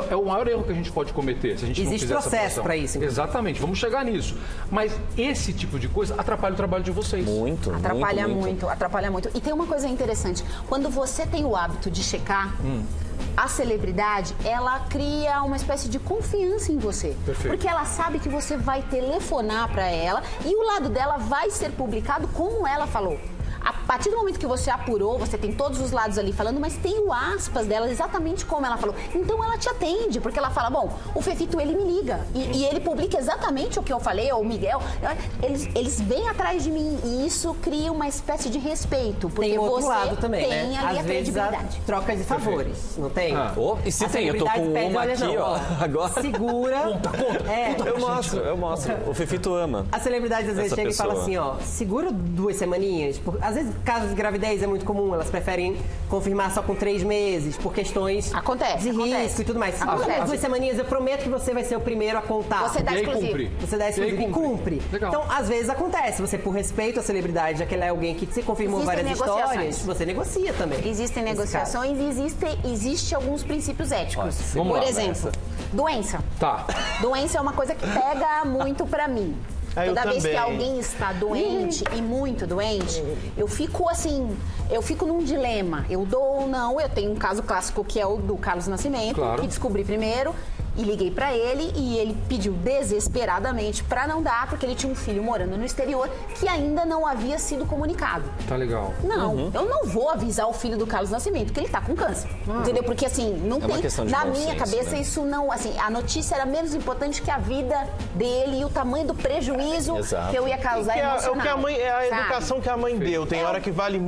É o maior erro que a gente pode cometer se a gente não Existe fizer essa processo função. pra isso, inclusive. Exatamente, vamos chegar nisso. Mas esse tipo de coisa atrapalha o trabalho de vocês. Muito, Atrapalha muito. muito, atrapalha muito. E tem uma coisa interessante, quando você tem o hábito de checar, a celebridade, ela cria uma espécie de confiança em você. Perfeito. Porque ela sabe que você vai telefonar pra ela e o lado dela vai ser publicado como ela falou. A partir do momento que você apurou, você tem todos os lados ali falando, mas tem o aspas dela exatamente como ela falou. Então ela te atende, porque ela fala: bom, o Fefito, ele me liga e ele publica exatamente o que eu falei, ou o Miguel. Eles vêm atrás de mim e isso cria uma espécie de respeito, porque Tem o outro você lado também, tem né? ali Às a vezes a credibilidade. troca de favores, não tem? E se A tem, eu tô celebridade com pede, uma olha, aqui, não, ó, agora. Segura. Eu mostro. O Fefito ama. A celebridade às vezes Essa chega e fala pessoa. assim, ó, segura 2 semaninhas. Às vezes Casos de gravidez é muito comum, elas preferem confirmar só com 3 meses, por questões Acontece, de risco acontece. e tudo mais. Acontece. As 2 semaninhas eu prometo que você vai ser o primeiro a contar. Você dá E aí exclusivo. cumpre. Você dá exclusivo E aí e cumpre. Legal. Então, às vezes acontece. Você, por respeito à celebridade, já que ele é alguém que se confirmou Existem várias negociações. histórias, você negocia também. Existem Nesse negociações e existe alguns princípios éticos. vamos Por lá, exemplo, doença. Tá. Doença é uma coisa que pega muito pra mim. Eu Toda vez também. que alguém está doente e muito doente, eu fico num dilema. Eu dou ou não. Eu tenho um caso clássico que é o do Carlos Nascimento, Claro. que descobri primeiro. E liguei pra ele e ele pediu desesperadamente pra não dar, porque ele tinha um filho morando no exterior que ainda não havia sido comunicado. Tá legal. Não, eu não vou avisar o filho do Carlos Nascimento que ele tá com câncer. Entendeu? Porque assim, não uma tem. questão de Na consciência, minha cabeça, né? isso não. Assim, a notícia era menos importante que a vida dele e o tamanho do prejuízo Exato. que eu ia causar É o emocional. que a mãe, é a sabe? educação que a mãe deu. Tem hora que vale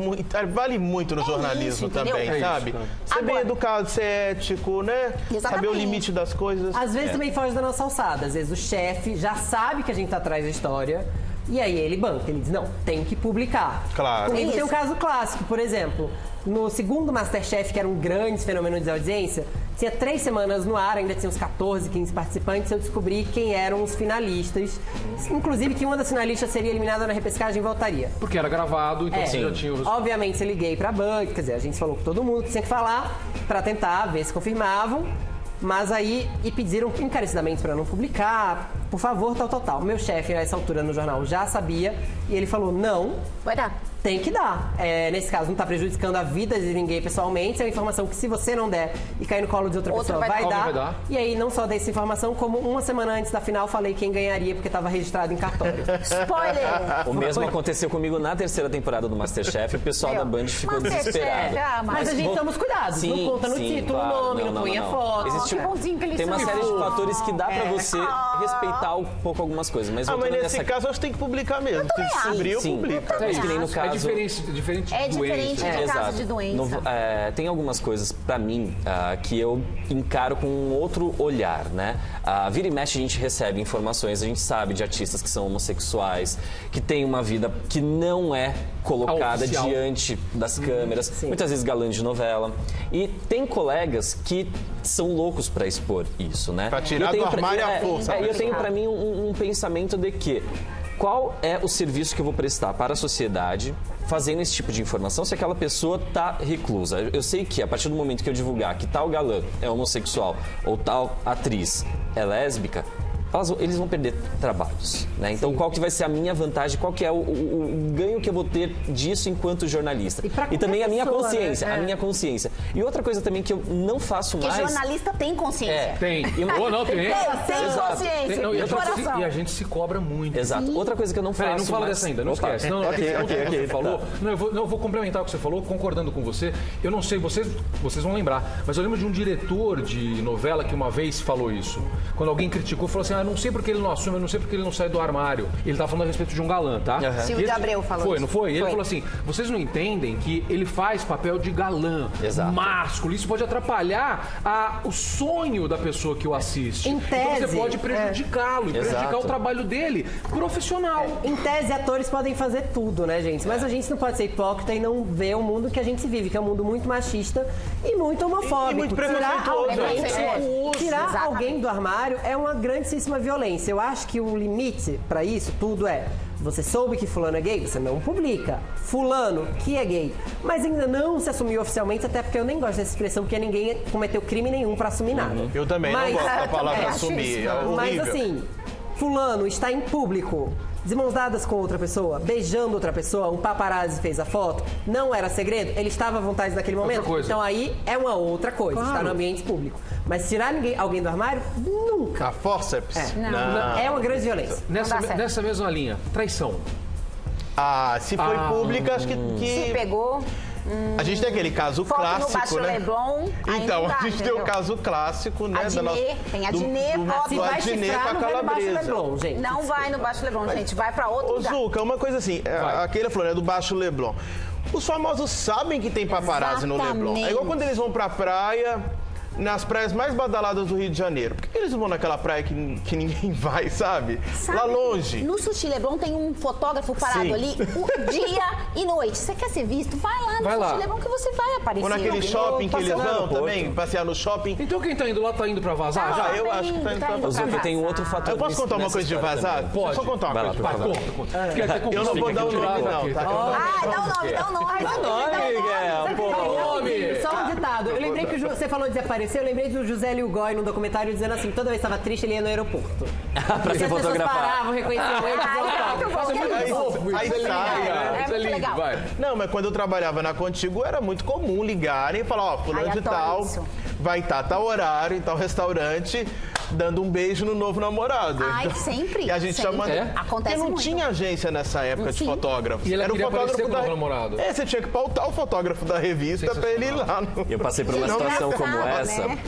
muito no jornalismo isso, entendeu? também, É isso, sabe? cara. Ser bem Agora- educado, ser ético, né? Saber o Exatamente. limite das coisas. Às vezes também foge da nossa alçada. Às vezes o chefe já sabe que a gente tá atrás da história. E aí ele banca, ele diz, não, tem que publicar. Claro. Comigo Isso. tem um caso clássico, por exemplo, no segundo Masterchef, que era um grande fenômeno de audiência, tinha 3 semanas no ar, ainda tinha uns 14, 15 participantes, eu descobri quem eram os finalistas. Inclusive que uma das finalistas seria eliminada na repescagem e voltaria. Porque era gravado, então você já tinha os... Obviamente, eu liguei pra Band, quer dizer, a gente falou com todo mundo que tinha que falar pra tentar ver se confirmavam. Mas aí, e pediram encarecidamente pra não publicar, por favor, tal. O meu chefe, nessa altura no jornal, já sabia e ele falou, não, Vai dar. tem que dar. Nesse caso, não tá prejudicando a vida de ninguém pessoalmente, é uma informação que se você não der e cair no colo de outra Outra pessoa, vai vai dar. dar. E aí, não só dei essa informação, como uma semana antes da final, falei quem ganharia, porque tava registrado em cartório. Spoiler! O mesmo aconteceu comigo na 3ª temporada do Masterchef. O pessoal da Band ficou Masterchef, desesperado. Mas a gente toma cuidados, não conta no título o nome, não põe a foto. Existe que bonzinho que eles tem uma são. série de fatores que dá pra você respeitar um pouco algumas coisas. Mas Ah, mas voltando nesse nessa... caso, acho que tem que publicar mesmo. Se descobrir, Sim, publica. mas que nem no acho. caso... É diferente de É diferente doença. de caso Exato. de doença. Tem algumas coisas, pra mim, que eu encaro com um outro olhar, né? Vira e mexe a gente recebe informações, a gente sabe de artistas que são homossexuais, que têm uma vida que não é colocada Oficial. diante das câmeras, muitas vezes galã de novela. E tem colegas que são loucos pra expor isso, né? Pra tirar Eu tenho do armário à força. eu tenho pra mim um pensamento de que qual é o serviço que eu vou prestar para a sociedade fazendo esse tipo de informação se aquela pessoa tá reclusa? Eu sei que a partir do momento que eu divulgar que tal galã é homossexual ou tal atriz é lésbica, eles vão perder trabalhos, né? Então, qual que vai ser a minha vantagem? Qual que é o ganho que eu vou ter disso enquanto jornalista? E também a minha pessoa, consciência, né? a minha consciência. E outra coisa também que eu não faço Porque mais... jornalista tem consciência. Tem. Ou não, tem. Tem Exato. consciência. Não, e, Tem outra coisa- coração. e a gente se cobra muito. Exato. Outra coisa que eu não faço Peraí, não fala mais... dessa ainda, não Opa. esquece. Não, Ok, aquele ponto que você tá. falou. Não, eu vou complementar o que você falou, concordando com você. Eu não sei, vocês vão lembrar, mas eu lembro de um diretor de novela que uma vez falou isso. Quando alguém criticou, falou assim: não sei porque ele não assume, eu não sei porque ele não sai do armário. Ele tá falando a respeito de um galã, tá? Silvio E de Abreu falou Foi, isso. não foi? E ele Foi. falou assim: vocês não entendem que ele faz papel de galã, Exato. másculo. Isso pode atrapalhar o sonho da pessoa que o assiste. Em Então tese, você pode prejudicá-lo e prejudicar Exato. o trabalho dele profissional. Em tese, atores podem fazer tudo, né, gente? Mas a gente não pode ser hipócrita e não ver o mundo que a gente vive, que é um mundo muito machista e muito homofóbico. E muito Tirar preconceituoso. alguém, tirar Exatamente. alguém do armário é uma grandíssima violência. Eu acho que o limite pra isso tudo é: você soube que fulano é gay, você não publica. Fulano que é gay, mas ainda não se assumiu oficialmente, até porque eu nem gosto dessa expressão, porque ninguém cometeu crime nenhum pra assumir nada. Eu também Mas- não gosto da Eu palavra também acho assumir. isso. É Mas horrível. assim, fulano está em público, de mãos dadas com outra pessoa, beijando outra pessoa, um paparazzi fez a foto, não era segredo, ele estava à vontade naquele momento. coisa. Então aí é uma outra coisa, Claro. está no ambiente público. Mas tirar alguém do armário, nunca. A forceps? Não. É uma grande violência. Nessa, dá certo. nessa mesma linha, traição. Se foi pública, acho Se que... pegou, A gente tem aquele caso foto no clássico, Baixo né? Leblon, aí Então, não dá, a gente tem o entendeu? caso clássico, né? Adnet, tem Adnet, foto Se do vai Adnet chifrar, com a não vai no Baixo calabresa. Leblon, gente. Não vai no Baixo Leblon, gente, vai pra outro Ô, lugar. Zuca, uma coisa assim, a Keila falou, né, do Baixo Leblon. Os famosos sabem que tem paparazzi no Exatamente. Leblon. É igual quando eles vão pra praia, nas praias mais badaladas do Rio de Janeiro. Por que eles vão naquela praia que ninguém vai, sabe? Lá longe. No Sushi Leblon tem um fotógrafo parado Sim. ali o dia e noite. Você quer ser visto? Vai lá no Vai lá. Sushi Leblon que você vai aparecer. Ou naquele shopping que eles Passar no vão aeroporto. também, passear no shopping. Então quem tá indo lá tá indo pra vazar já? Eu acho que tá indo pra Ô, Zucca, tem um outro fator. Eu posso contar uma nessa coisa de história vazar? também. Pode. Deixa eu só contar uma Vai lá, coisa por de favor. vazar. Conta. Eu não vou dar o nome, não, tá? Dá o nome. Só um ditado. Eu lembrei que você falou de desaparecer, eu lembrei do José Lilgoy num documentário dizendo assim, toda vez que estava triste, ele ia no aeroporto. Pra Porque se as pessoas fotografar. paravam, reconheciam ele. Aí Isso é lindo, sai, cara. É Isso é muito lindo, legal. vai. Não, mas quando eu trabalhava na Contigo, era muito comum ligarem e falar, ó, fulano Ai, de adoro tal isso. vai estar tal horário, em tal restaurante, dando um beijo no novo namorado. Ai, Então, sempre. E a gente sempre. chamando... É? Acontece Porque não muito. tinha agência nessa época de Sim. fotógrafos. E ele era o queria fotógrafo aparecer com o da... novo namorado. É, você tinha que pautar o fotógrafo da revista pra ele ir lá. No... Eu passei por uma Não, situação engraçado, como essa, né?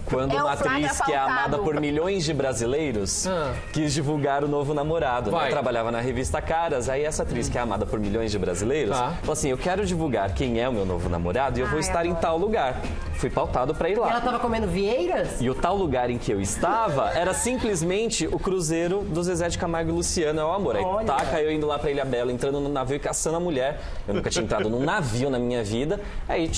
quando É o uma flagra atriz que é faltado. amada por milhões de brasileiros Ah. quis divulgar o novo namorado. Vai. Eu trabalhava na revista Caras, aí essa atriz que é amada por milhões de brasileiros Tá. falou assim, eu quero divulgar quem é o meu novo namorado e eu vou estar em tal lugar. Fui pautado pra ir lá. Ela tava comendo vieiras? E o tal lugar em que eu estava era simplesmente o cruzeiro do Zezé de Camargo e Luciano, é o amor. Aí Olha. taca eu indo lá pra Ilha Bela, entrando no navio e caçando a mulher. Eu nunca tinha entrado num navio na minha vida. Aí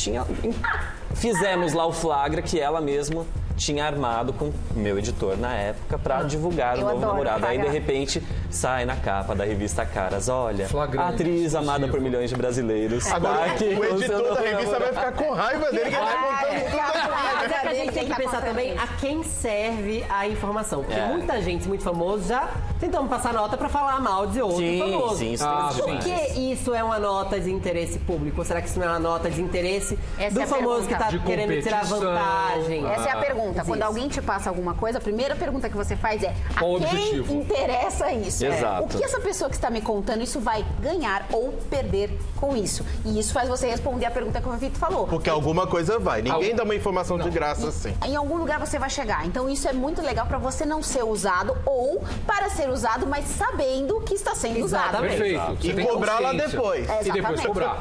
fizemos lá o flagra que ela mesma tinha armado com o meu editor na época pra divulgar o Eu novo adoro namorado. Aí de flagra. repente sai na capa da revista Caras, olha, Flagrante, a atriz amada por exclusivo. milhões de brasileiros. Agora, tá aqui o com seu editor novo da revista vai namorado. ficar com raiva dele, que ele tá contando tudo. Mas é que a gente tem que Tá pensar contando também isso. a quem serve a informação. Porque É. muita gente muito famosa já tentamos passar nota pra falar mal de outro Sim, famoso. sim, isso Ah, tem Por que isso é uma nota de interesse público? Ou será que isso não é uma nota de interesse Essa do é a famoso que pergunta. tá De querendo tirar competição. vantagem? Essa é a pergunta. Quando Isso. alguém te passa alguma coisa, a primeira pergunta que você faz é: a Qual o quem objetivo? interessa isso? Exato. O que essa pessoa que está me contando, isso vai ganhar ou perder com isso? E isso faz você responder a pergunta que o Vitor falou. Porque alguma coisa vai. Ninguém dá uma informação de graça assim. Em algum lugar você vai chegar. Então isso é muito legal para você não ser usado ou para ser usado, mas sabendo que está sendo usado. Exatamente. Perfeito. Você E tem cobrar lá consciência. depois. É, E depois exatamente. cobrar.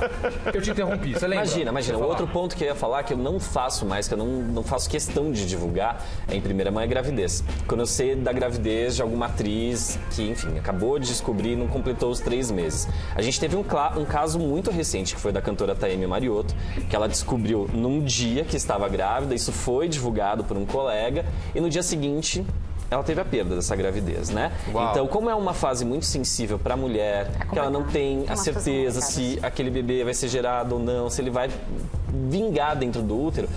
Eu te interrompi, você lembra? Imagina, Você outro ponto que eu ia falar que eu não faço mais, que eu não faço questão de divulgar, é em primeira mão é gravidez. Quando eu sei da gravidez de alguma atriz que, enfim, acabou de descobrir e não completou os 3 meses. A gente teve um caso muito recente, que foi da cantora Taeme Mariotto, que ela descobriu num dia que estava grávida, isso foi divulgado por um colega, e no dia seguinte ela teve a perda dessa gravidez, né? Uau. Então, como é uma fase muito sensível para a mulher, que ela não tem a umas coisas certeza complicadas. se aquele bebê vai ser gerado ou não, se ele vai vingar dentro do útero.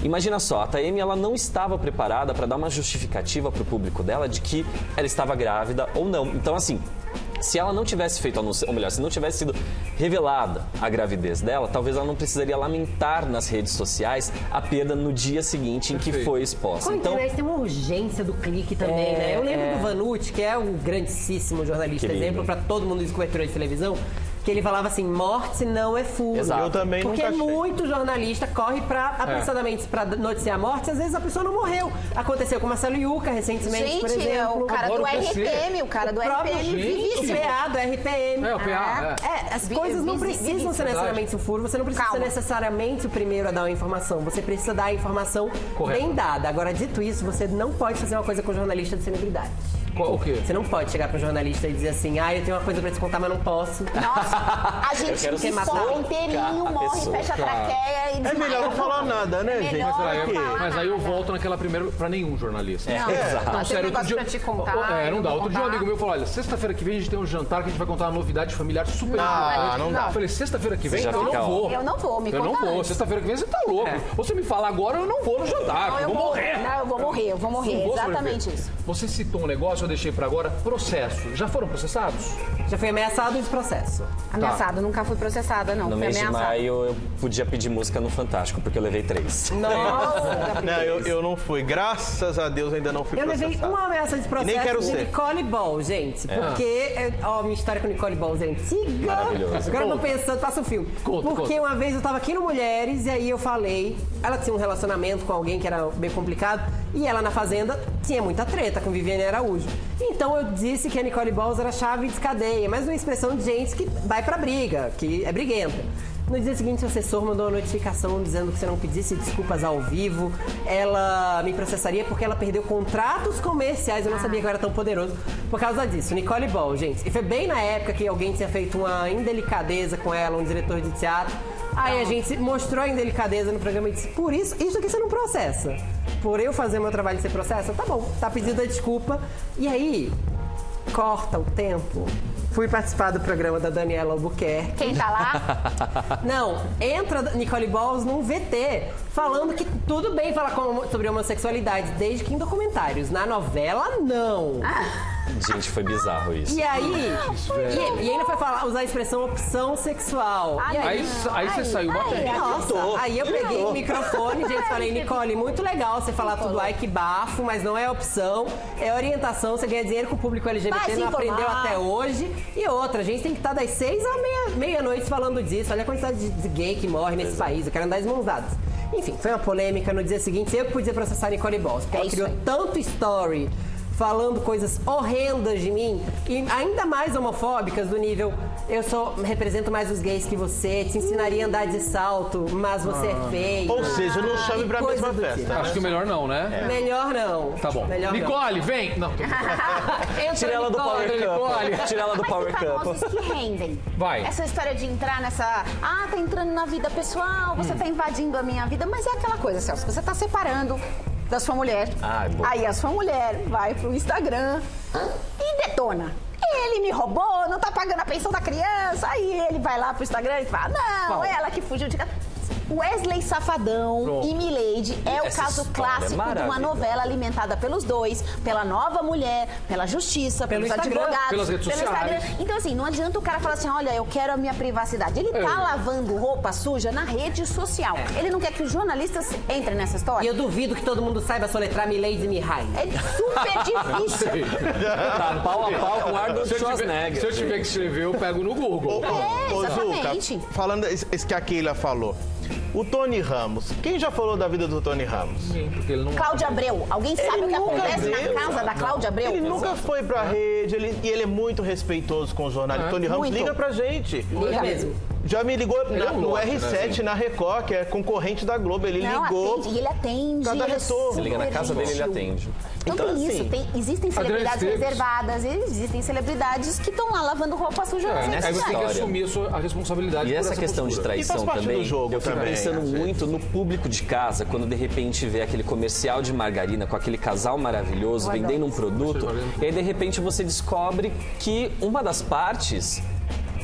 Imagina só, a Taeme ela não estava preparada para dar uma justificativa para o público dela de que ela estava grávida ou não. Então, assim, se ela não tivesse feito anúncio, ou melhor, se não tivesse sido revelada a gravidez dela, talvez ela não precisaria lamentar nas redes sociais a perda no dia seguinte em que Perfeito. foi exposta. Com a Então, internet tem uma urgência do clique também, né? Eu lembro do Vanucci, que é um grandíssimo jornalista, Querido. exemplo para todo mundo de cobertura de televisão, que ele falava assim, morte não é furo. Exato. Eu também Porque nunca achei. muito jornalista corre pra apressadamente pra noticiar a morte, às vezes a pessoa não morreu. Aconteceu com Marcelo Yuca recentemente, por Gente, exemplo. o cara Adoro do PC. RPM, o cara do próprio RPM gente. vive O isso. PA do RPM. É, o PA. É. As coisas não precisam ser necessariamente um furo, você não precisa Calma. ser necessariamente o primeiro a dar uma informação, você precisa dar a informação Correto. bem dada. Agora, dito isso, você não pode fazer uma coisa com jornalista de celebridade. Qual, o quê? Você não pode chegar para um jornalista e dizer assim, eu tenho uma coisa pra te contar, mas não posso. Nossa, a gente quero que matar soca a inteirinho, morre, pessoa. fecha a traqueia e É desmaia. melhor não falar nada, né, É gente? melhor Mas aí, não falar mas aí eu nada. volto naquela primeira pra nenhum jornalista. Não, exato. não, tem um negócio pra te contar. É, não dá. eu vou Outro dia um contar. amigo meu falou: olha, sexta-feira que vem a gente tem um jantar que a gente vai contar uma novidade familiar super importante. não dá. Eu falei, sexta-feira que vem Você já eu fica, não ó. vou. Eu não vou, me Eu não conta vou. antes. Sexta-feira que vem você tá louco. Ou você me fala agora, eu não vou no jantar. Não, eu vou morrer. Não, eu vou morrer, eu vou morrer. Não vou Exatamente sobreviver. isso. Você citou um negócio, eu deixei pra agora, processo. Já foram processados? Já foi ameaçado de processo. Ameaçada, nunca fui processada, não. no Fui mês de ameaçada. maio eu podia pedir música no Fantástico, porque eu levei 3. Nossa! Não, eu não fui. Graças a Deus ainda não fui Eu levei processado. uma ameaça de processo nem quero de ser. Nicole Ball, gente. Porque, minha história com Nicole Ball é antiga. Maravilhoso. Agora eu não pensando, faça um filme. Conta, Porque conta. uma vez eu tava aqui no Mulheres e aí eu falei, ela tinha um relacionamento com alguém que era bem complicado e ela na Fazenda tinha muita treta com Viviane Araújo. Então eu disse que a Nicole Balls era chave de cadeia, mas uma expressão de gente que vai pra briga, que é briguenta. No dia seguinte, o assessor mandou uma notificação dizendo que se eu não pedisse desculpas ao vivo, ela me processaria porque ela perdeu contratos comerciais. Eu não sabia que eu era tão poderoso por causa disso. Nicole Ball, gente. E foi bem na época que alguém tinha feito uma indelicadeza com ela, um diretor de teatro. Aí a gente mostrou a indelicadeza no programa e disse, por isso aqui você não processa. Por eu fazer meu trabalho, você processa? Tá bom, tá pedida a desculpa. E aí, corta o tempo. Fui participar do programa da Daniela Albuquerque. Quem tá lá? Não, entra Nicole Balls num VT falando que tudo bem falar sobre homossexualidade, desde que em documentários. Na novela, não. Gente, foi bizarro isso. E aí, e ainda foi usar a expressão opção sexual. E Aí você saiu batendo. nossa, aí eu peguei o microfone, gente, falei, Nicole, muito legal você falar tudo ai que bafo, mas não é opção, é orientação, você ganha dinheiro com o público LGBT, Vai se não aprendeu informar. até hoje. E outra, a gente tem que estar das 6 à meia-noite falando disso. Olha a quantidade de gay que morre nesse país, eu quero andar as mãos dadas. Enfim, foi uma polêmica. No dia seguinte, eu que podia processar a Nicole Balls, porque ela criou tanto story falando coisas horrendas de mim e ainda mais homofóbicas do nível eu represento mais os gays que você, te ensinaria a andar de salto, mas você é feio. Ou seja, não chame pra coisa mesma do festa. tipo. Acho que melhor não, né? Melhor não. Tá bom. Melhor Nicole, vem! Não, tô não. Tira ela do Power Nicole. Cup. Tira ela do Mas Power tem famosos Cup. que rendem. Vai. Essa história de entrar nessa... Ah, tá entrando na vida pessoal, você tá invadindo a minha vida. Mas é aquela coisa, Celso, você tá separando da sua mulher. Ai, boa. Aí a sua mulher vai pro Instagram e detona. Ele me roubou, não tá pagando a pensão da criança. Aí ele vai lá pro Instagram e fala, não, ela que fugiu de casa. Wesley Safadão Pronto. e Milady é o Essa caso história é clássico de uma maravilhosa. novela alimentada pelos dois, pela nova mulher, pela justiça, Pelo pelos Instagram, advogados, pelas redes pelo sociais. Instagram. Então, assim, não adianta o cara falar assim, olha, eu quero a minha privacidade. Ele tá lavando roupa suja na rede social. Ele não quer que os jornalistas entrem nessa E história. eu duvido que todo mundo saiba soletrar Milady Mihai. É super difícil. Tá pau a pau com o Arnold Se eu Schwarzenegger. tiver que escrever, eu pego no Google. Ô, exatamente. Zucca, falando isso que a Keila falou. O Tony Ramos. Quem já falou da vida do Tony Ramos? Porque ele não... Cláudia Abreu. Alguém sabe o que nunca acontece viu. na casa da Cláudia Abreu? Ele nunca foi pra rede, e ele é muito respeitoso com os jornalistas. Tony Ramos Muito. liga pra gente. Liga mesmo. Já me ligou no gosta, R7, na Record, que é concorrente da Globo. Ele Não, ligou. atende. E ele atende. Cada ele é retorno. Você liga na casa dele, ele gentil. atende. Então, Então, tem isso, assim, existem celebridades Esteves. reservadas, existem celebridades que estão lá lavando roupa suja nas redes nessa Aí você tem que sociais. história. assumir a responsabilidade E por essa questão de postura. E faz traição parte do também, jogo eu fico também, pensando às muito no público de casa, quando de repente vê aquele comercial de margarina com aquele casal maravilhoso vendendo um produto, e aí de repente você descobre que uma das partes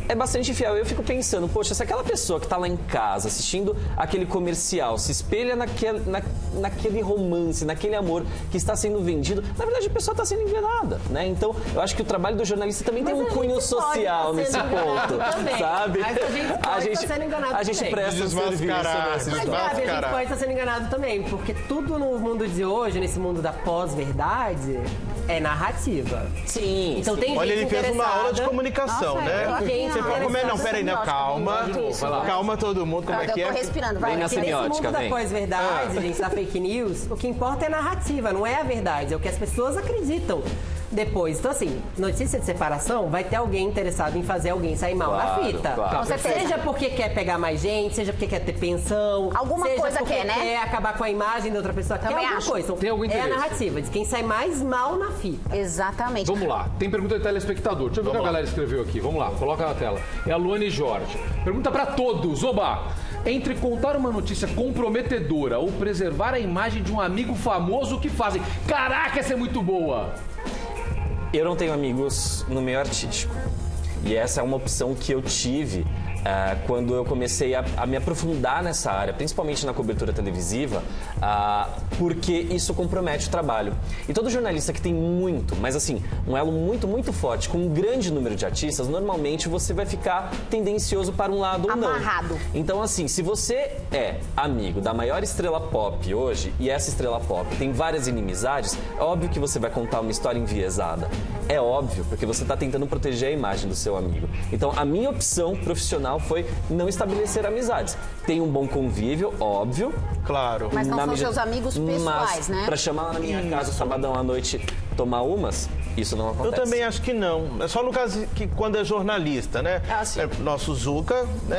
é bastante infiel. Eu fico pensando, poxa, se aquela pessoa que tá lá em casa assistindo aquele comercial se espelha naquele romance, naquele amor que está sendo vendido, na verdade a pessoa está sendo enganada, né? Então, eu acho que o trabalho do jornalista também tem um cunho social nesse ponto, também. sabe? Mas a gente pode estar sendo enganado a gente também. presta um serviço, Desmascarar, né? Mas, Gabi, a gente pode estar sendo enganado também, porque tudo no mundo de hoje, nesse mundo da pós-verdade, é narrativa. Sim. Então tem Olha, gente ele fez uma aula de interessada- comunicação, Nossa, né? eu aqui, Quem ó, se Não, interessada- peraí, não, calma. Isso, Calma todo mundo, como é que Eu tô é? respirando, vai. Vem na Porque nesse semiótica, mundo da vem. pós-verdade, gente, da fake news, o que importa é a narrativa, não é a verdade, é o que as pessoas acreditam depois. Então, assim, notícia de separação, vai ter alguém interessado em fazer alguém sair mal Claro, na fita. claro. Com certeza. Seja porque quer pegar mais gente, seja porque quer ter pensão. Alguma seja coisa porque quer, né? quer acabar com a imagem da outra pessoa. Também quer alguma acho. coisa. Então, Tem algum é a interesse. narrativa de quem sai mais mal na fita. Exatamente. Vamos lá, tem pergunta de telespectador. Deixa eu ver o que a galera escreveu aqui. Vamos lá, coloca na tela. É a Luane Jorge. Pergunta pra todos. Oba! Entre contar uma notícia comprometedora ou preservar a imagem de um amigo famoso, o que fazem? Caraca, essa é muito boa! Eu não tenho amigos no meio artístico. E essa é uma opção que eu tive quando eu comecei a me aprofundar nessa área, principalmente na cobertura televisiva, porque isso compromete o trabalho. E todo jornalista que tem muito, mas assim, um elo muito, muito forte, com um grande número de artistas, normalmente você vai ficar tendencioso para um lado ou não. Amarrado. Então, assim, se você é amigo da maior estrela pop hoje, e essa estrela pop tem várias inimizades, é óbvio que você vai contar uma história enviesada. É óbvio, porque você está tentando proteger a imagem do seu amigo. Então, a minha opção profissional foi não estabelecer amizades. Tem um bom convívio, óbvio. Claro. Mas não na são medida- seus amigos pessoais, mas, né? pra chamar lá na minha casa, sabadão à noite, tomar umas, isso não Eu acontece. também acho que não. É só no caso que quando é jornalista, né? Ah, sim. Nosso Zucca, né?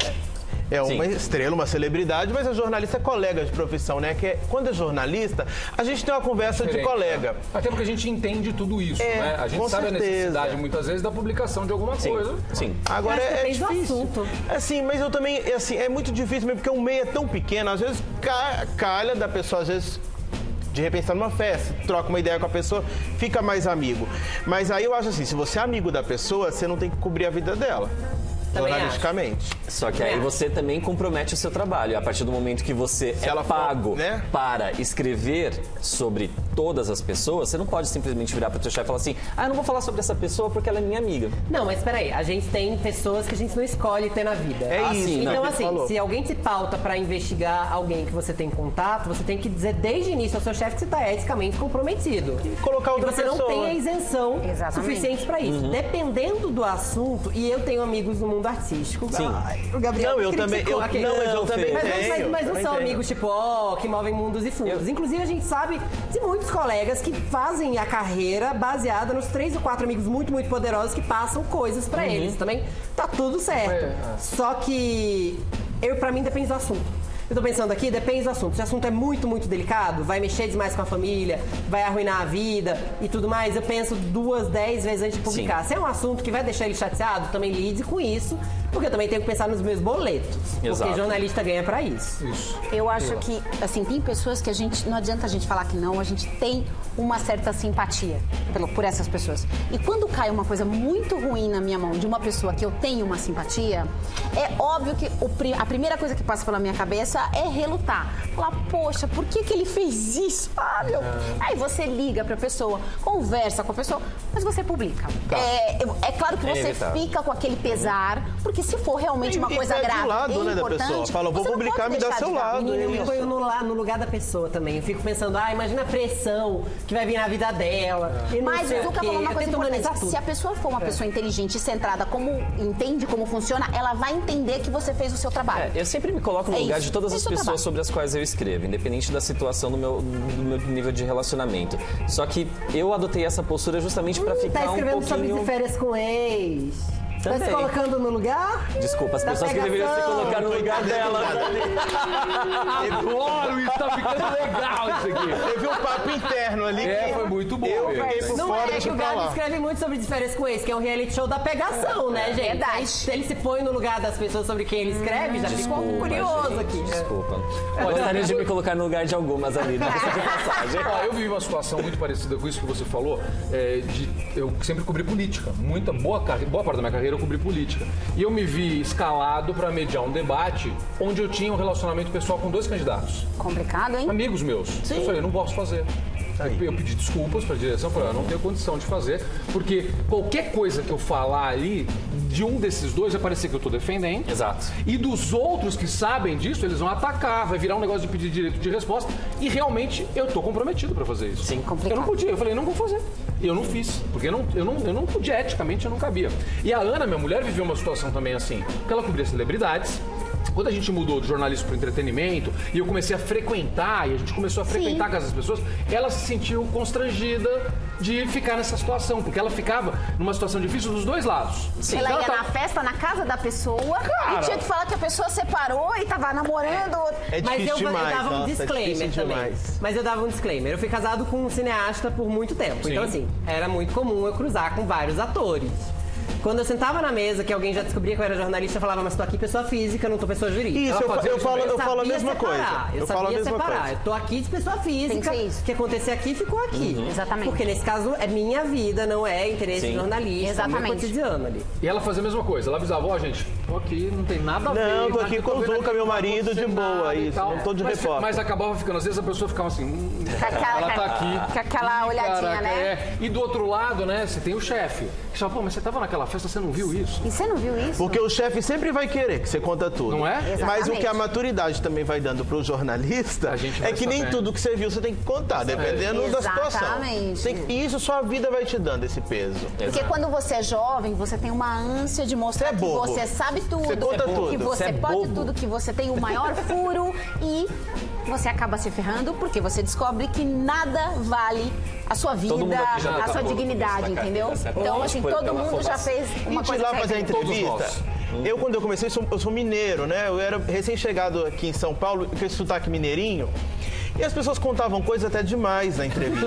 é uma Sim. estrela, uma celebridade, mas a jornalista é colega de profissão, né? Que quando é jornalista, a gente tem uma conversa de Diferente, colega. né? Até porque a gente entende tudo isso, né? A gente com sabe certeza. a necessidade, muitas vezes, da publicação de alguma coisa. Sim. Agora Eu acho que é depende do difícil. assunto. Assim, mas eu também, assim, é muito difícil mesmo, porque o meio é tão pequeno, às vezes calha da pessoa, às vezes. De repente está numa festa, troca uma ideia com a pessoa, fica mais amigo. Mas aí eu acho assim, se você é amigo da pessoa, você não tem que cobrir a vida dela. Também Jornalisticamente. Só que aí você também compromete o seu trabalho. A partir do momento que você é ela for, pago né? para escrever sobre todas as pessoas, você não pode simplesmente virar para o seu chefe e falar assim, eu não vou falar sobre essa pessoa porque ela é minha amiga. Não, mas peraí, a gente tem pessoas que a gente não escolhe ter na vida. É isso, sim, né, Então, que ele assim, falou. se alguém te pauta pra investigar alguém que você tem contato, você tem que dizer desde o início ao seu chefe que você tá eticamente comprometido. Colocar E outra você não pessoa. tem a isenção Exatamente. suficiente pra isso. Dependendo do assunto, e eu tenho amigos no mundo artístico. Sim. Ai, o Gabriel Não, eu criticou também. aqui. Não, mas eu também Mas tenho. não também são tenho. amigos tipo, que movem mundos e fundos. Inclusive, a gente sabe de muitos colegas que fazem a carreira baseada nos 3 ou 4 amigos muito, muito poderosos que passam coisas pra eles. Também tá tudo certo. Só que pra mim depende do assunto. Eu tô pensando aqui, depende do assunto. Se o assunto é muito, muito delicado, vai mexer demais com a família, vai arruinar a vida e tudo mais, eu penso 2, 10 vezes antes de publicar. Sim. Se é um assunto que vai deixar ele chateado, também lide com isso, porque eu também tenho que pensar nos meus boletos. Exato. Porque jornalista ganha pra isso. Isso. Eu acho que, assim, tem pessoas que a gente, não adianta a gente falar que não, a gente tem uma certa simpatia por essas pessoas. E quando cai uma coisa muito ruim na minha mão de uma pessoa que eu tenho uma simpatia, é óbvio que a primeira coisa que passa pela minha cabeça é relutar. Falar, poxa, por que ele fez isso? Aí você liga pra pessoa, conversa com a pessoa, mas você publica. É claro que você inevitável. fica com aquele pesar, porque se for realmente uma E coisa tá de grave lado, e né, da importante, pessoa. Fala, vou você não publicar, pode me dá deixar seu de dar. lado. Menina, eu me Isso. ponho no lugar da pessoa também. Eu fico pensando, imagina a pressão que vai vir na vida dela. E não Mas sei o Zucca quê. falou uma Eu coisa tento humanizar importante. tudo. Se a pessoa for uma pessoa inteligente e centrada, entende como funciona, ela vai entender que você fez o seu trabalho. Eu sempre me coloco no É lugar isso. de todas Esse as é o pessoas trabalho. sobre as quais eu escrevo, independente da situação do meu nível de relacionamento. Só que eu adotei essa postura justamente para ficar Tá um escrevendo sobre pouquinho... de férias com ex. Tá se Também. colocando no lugar? Desculpa, as da pessoas que deveriam se pegação. colocar no lugar delas. Adoro isso, tá ficando legal isso aqui. Teve um papo interno ali. É, que foi muito bom. Eu mesmo. fiquei por Não fora é de que o Gabi falar. escreve muito sobre de férias com ex, que é um reality show da pegação, né, gente? Verdade. Ele se põe no lugar das pessoas sobre quem ele escreve, já ficou curioso gente, aqui. Desculpa. Eu gostaria de me colocar no lugar de algumas ali, né? De passagem. Ó, eu vivi uma situação muito parecida com isso que você falou. Eu sempre cobri política. Boa parte da minha carreira eu cobri política. E eu me vi escalado para mediar um debate onde eu tinha um relacionamento pessoal com 2 candidatos. Complicado, hein? Amigos meus. Eu falei, não posso fazer. Eu pedi desculpas para a direção, falei, eu não tenho condição de fazer, porque qualquer coisa que eu falar ali, de um desses dois, vai parecer que eu estou defendendo. Exato. E dos outros que sabem disso, eles vão atacar, vai virar um negócio de pedir direito de resposta. E realmente eu estou comprometido para fazer isso. Sim. Eu não podia, eu falei, não vou fazer. E eu não fiz, porque eu não podia, eticamente eu não cabia. E a Ana, minha mulher, viveu uma situação também assim, porque ela cobria celebridades. Quando a gente mudou do jornalismo para o entretenimento e eu comecei a frequentar, e a gente começou a frequentar com essas pessoas, ela se sentiu constrangida de ficar nessa situação, porque ela ficava numa situação difícil dos 2 lados. Sim. Ela Então ia tá- na festa, na casa da pessoa, Cara. e tinha que falar que a pessoa separou e tava namorando. É Mas difícil eu demais, dava um nossa, é disclaimer difícil também. demais. Mas eu dava um disclaimer. Eu fui casado com um cineasta por muito tempo. Sim. Então, assim, era muito comum eu cruzar com vários atores. Quando eu sentava na mesa, que alguém já descobria que eu era jornalista, eu falava, mas tô aqui pessoa física, não tô pessoa jurídica. Isso, Ela fazia eu isso falo também. a sabia mesma separar, coisa. Eu falo a sabia mesma separar. coisa. Eu tô aqui de pessoa física. Tem que ser isso. O que acontecer aqui, ficou aqui. Exatamente. Porque nesse caso é minha vida, não é interesse Sim. jornalista, é o Exatamente. meu cotidiano ali. E ela fazia a mesma coisa. Ela avisava, ó, gente, tô aqui, não tem nada a ver. Não, tô aqui nada, com o vendo Zucca, aqui, meu não vai marido, acontecer de boa, nada e isso, tal. não tô de mas, repórter. mas acabava ficando, às vezes a pessoa ficava assim, Com aquela- ela tá aqui. com aquela olhadinha, caraca, né? é. E do outro lado, né, você tem o chefe. Que fala, pô, mas você tava naquela festa, você não viu isso? E você não viu isso? Porque o chefe sempre vai querer que você conta tudo. Não é? Mas o que a Exatamente. maturidade também vai dando pro jornalista A gente vai é que nem sabendo. tudo que você viu você tem que contar, dependendo da situação. Exatamente. E isso só a vida vai te dando esse peso. Porque quando você é jovem, você tem uma ânsia de mostrar Você é que bobo. você sabe sabe tudo. Você conta tudo. Que você Você é pode bobo. tudo, que você tem o maior furo e você acaba se ferrando porque você descobre que nada vale a sua vida, Todo mundo aqui já a tá sua bom, dignidade, essa entendeu? carteira, certo? Então, Ou assim, por todo pela mundo já afobação. fez E uma de coisa lá fazer a certa. entrevista, eu quando eu comecei, eu sou mineiro, né? Eu era recém-chegado aqui em São Paulo, com esse sotaque mineirinho. E as pessoas contavam coisas até demais na entrevista.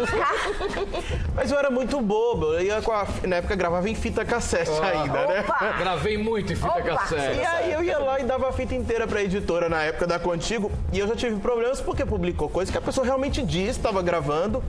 Mas eu era muito bobo. Eu ia na época gravava em fita cassete ainda, né? Opa! Gravei muito em fita Opa! cassete. E aí eu ia lá e dava a fita inteira pra editora na época da Contigo. E eu já tive problemas porque publicou coisas que a pessoa realmente disse, estava gravando.